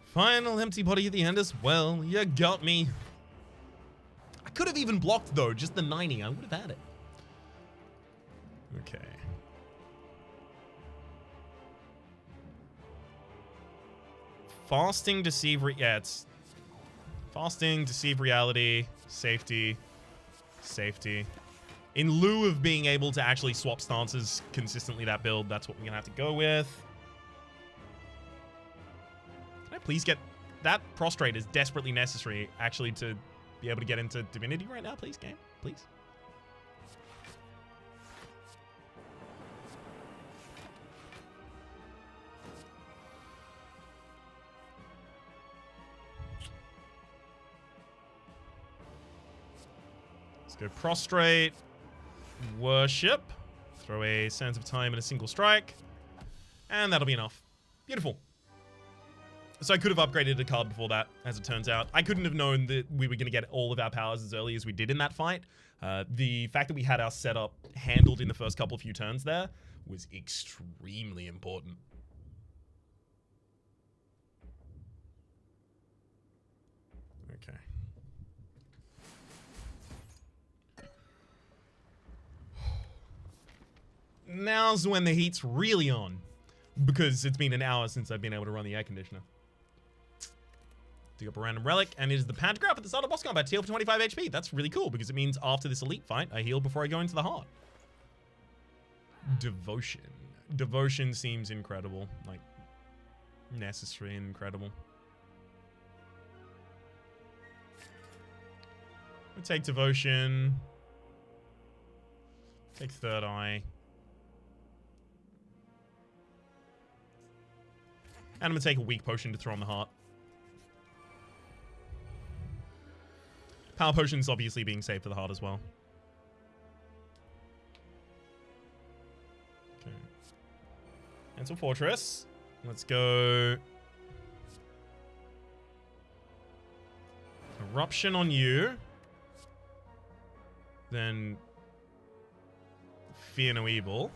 Final empty body at the end as well. You got me. I could have even blocked, though. Just the 90. I would have had it. Okay. Fasting, deceive... Yeah, it's... Fasting, deceive reality, safety, safety. In lieu of being able to actually swap stances consistently that build, that's what we're going to have to go with. Can I please get... That prostrate is desperately necessary, actually, to be able to get into Divinity right now, please, game? Please. Let's go prostrate. Worship. Throw a Sands of Time and a single strike. And that'll be enough. Beautiful. So I could have upgraded a card before that, as it turns out. I couldn't have known that we were going to get all of our powers as early as we did in that fight. The fact that we had our setup handled in the first couple of few turns there was extremely important. Okay. Now's when the heat's really on, because it's been an hour since I've been able to run the air conditioner. Dig up a random relic, and it is the Pantograph at the start of boss combat. Heal for 25 HP. That's really cool, because it means after this elite fight, I heal before I go into the heart. Devotion. Devotion seems incredible. Like, necessary and incredible. We'll take Devotion. Take Third Eye. And I'm going to take a weak potion to throw on the heart. Power potion's obviously being saved for the heart as well. Okay. Cancel Fortress. Let's go. Eruption on you. Then Fear No Evil.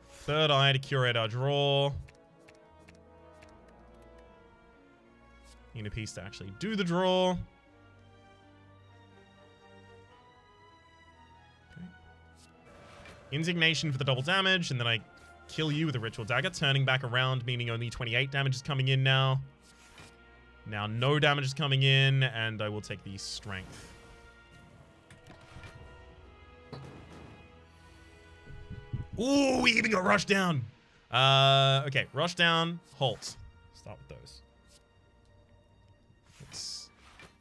Third Eye to curate our draw. Need a piece to actually do the draw. Okay. Indignation for the double damage, and then I kill you with a Ritual Dagger, turning back around, meaning only 28 damage is coming in now. Now no damage is coming in, and I will take the Strength. Ooh, we even got Rush Down. Okay, Rush Down, Halt. Start with those. Let's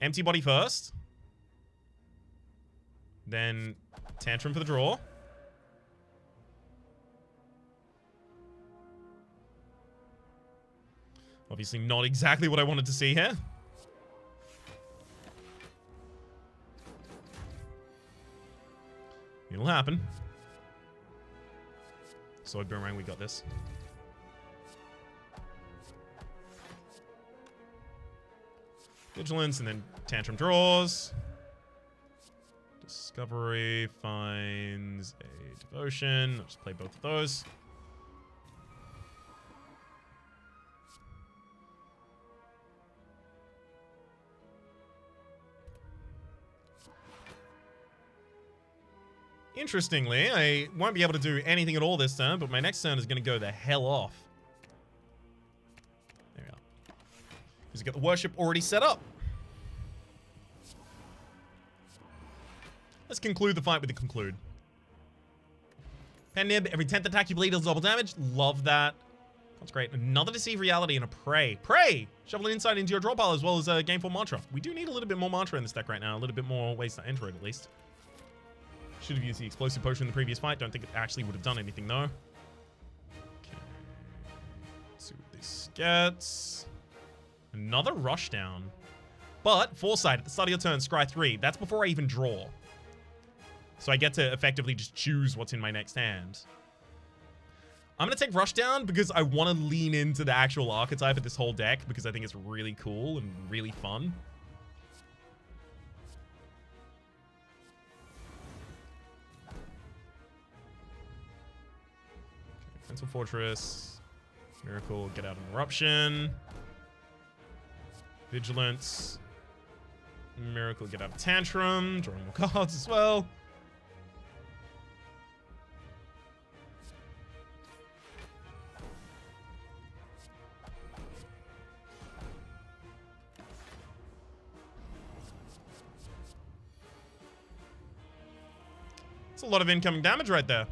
empty body first. Then Tantrum for the draw. Obviously not exactly what I wanted to see here. It'll happen. Sword Boomerang, we got this. Vigilance, and then Tantrum draws. Discovery finds a Devotion. I'll just play both of those. Interestingly, I won't be able to do anything at all this turn, but my next turn is going to go the hell off. There we are. Because we've got the worship already set up. Let's conclude the fight with the conclude. Pen Nib, every 10th attack you bleed deals double damage. Love that. That's great. Another Deceive Reality and a Pray. Pray! Shovel an insight into your draw pile as well as a Game 4 Mantra. We do need a little bit more Mantra in this deck right now. A little bit more ways to enter it, at least. Should have used the Explosive Potion in the previous fight. Don't think it actually would have done anything, though. Okay. Let's see what this gets. Another Rush Down. But, Foresight, at the start of your turn, scry 3. That's before I even draw. So I get to effectively just choose what's in my next hand. I'm going to take Rush down because I want to lean into the actual archetype of this whole deck because I think it's really cool and really fun. Okay, Mental Fortress, Miracle, get out an Eruption, Vigilance, Miracle, get out of Tantrum, drawing more cards as well. It's a lot of incoming damage right there.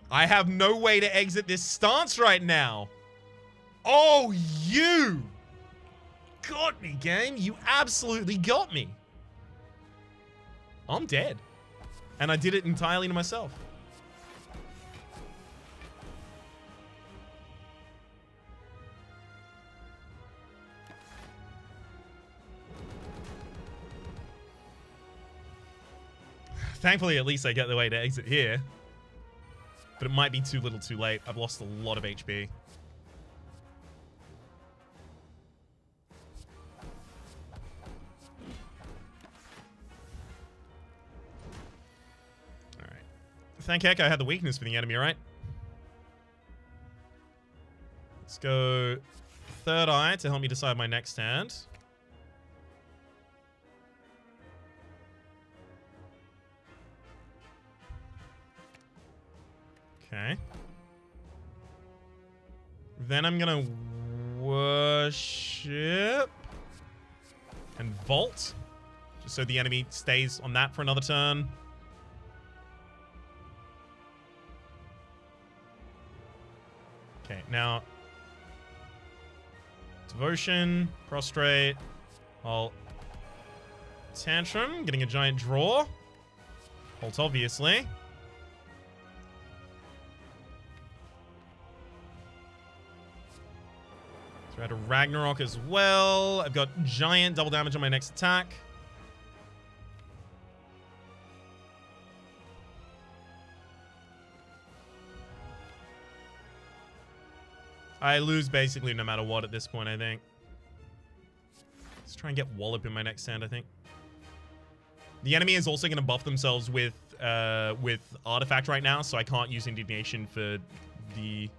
I have no way to exit this stance right now. Oh, you got me, game. You absolutely got me. I'm dead. And I did it entirely to myself. Thankfully, at least I get the way to exit here. But it might be too little too late. I've lost a lot of HP. Alright. Thank heck I had the weakness for the enemy, right? Let's go Third Eye to help me decide my next stand. Okay. Then I'm gonna worship and vault, just so the enemy stays on that for another turn. Okay, now devotion, prostrate, I'll tantrum, getting a giant draw. Halt, obviously. So I had a Ragnarok as well. I've got giant double damage on my next attack. I lose basically no matter what at this point, I think. Let's try and get Wallop in my next stand, I think. The enemy is also going to buff themselves with Artifact right now, so I can't use Indignation for the...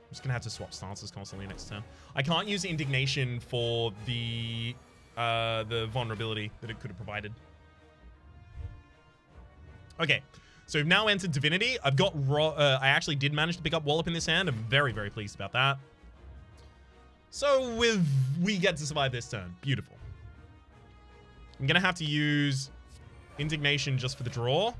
I'm just gonna have to swap stances constantly next turn. I can't use Indignation for the vulnerability that it could have provided. Okay, so we've now entered Divinity. I've got I actually did manage to pick up Wallop in this hand. I'm very, very pleased about that. So we get to survive this turn. Beautiful. I'm gonna have to use Indignation just for the draw.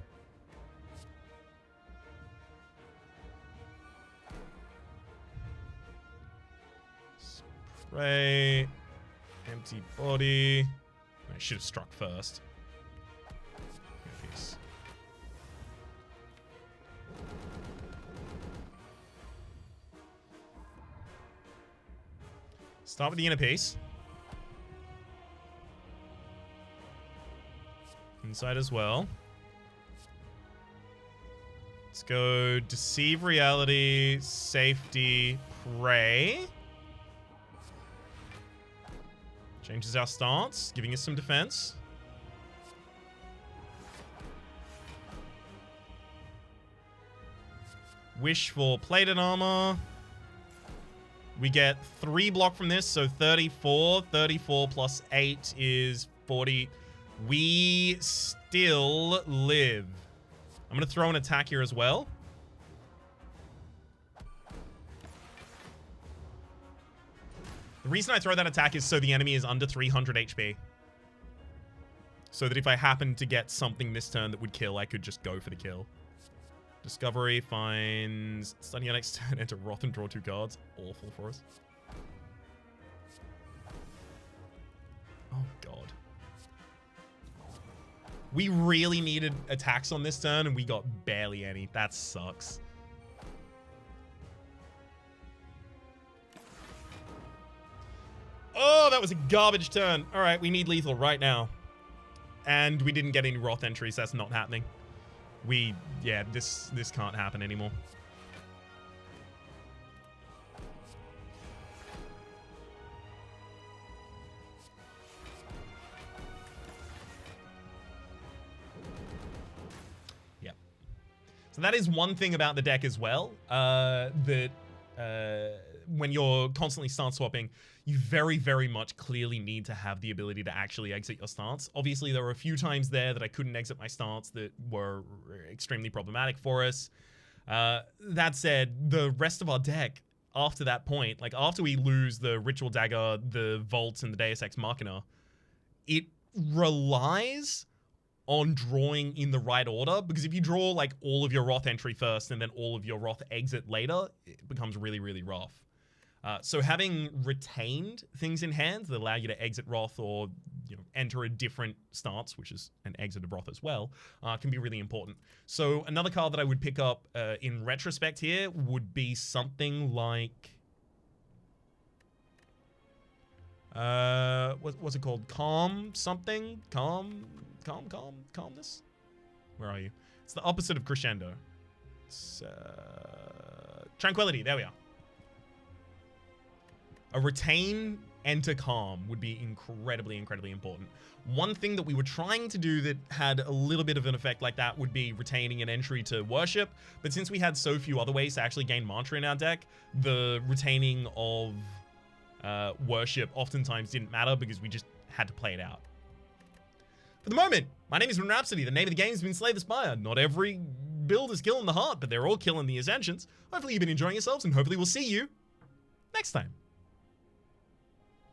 Spray. Empty body. I should have struck first. Piece. Start with the inner piece. Inside as well. Let's go Deceive Reality, Safety, Pray. Changes our stance, giving us some defense. Wish for plated armor. We get 3 block from this, so 34. 34 plus 8 is 40. We still live. I'm going to throw an attack here as well. The reason I throw that attack is so the enemy is under 300 HP. So that if I happen to get something this turn that would kill, I could just go for the kill. Discovery finds stunning your next turn, enter Wrath and draw 2 cards. Awful for us. Oh, God. We really needed attacks on this turn, and we got barely any. That sucks. Oh, that was a garbage turn. All right, we need lethal right now. And we didn't get any Wrath entries. That's not happening. Yeah, this can't happen anymore. Yep. So that is one thing about the deck as well, that when you're constantly stance swapping, you very, very much clearly need to have the ability to actually exit your stance. Obviously, there were a few times there that I couldn't exit my stance that were extremely problematic for us. That said, the rest of our deck, after that point, like after we lose the Ritual Dagger, the Vault, and the Deus Ex Machina, it relies on drawing in the right order, because if you draw like all of your Wrath entry first and then all of your Wrath exit later, it becomes really, really rough. So having retained things in hand that allow you to exit Wrath or enter a different stance, which is an exit of Wrath as well, can be really important. So another card that I would pick up in retrospect here would be something like... what's it called? Calmness? Where are you? It's the opposite of Crescendo. It's Tranquility. There we are. A retain, enter calm would be incredibly, incredibly important. One thing that we were trying to do that had a little bit of an effect like that would be retaining an entry to worship, but since we had so few other ways to actually gain mantra in our deck, the retaining of worship oftentimes didn't matter because we just had to play it out. For the moment, my name is Rhapsody. The name of the game has been Slay the Spire. Not every build is killing the heart, but they're all killing the Ascensions. Hopefully you've been enjoying yourselves, and hopefully we'll see you next time.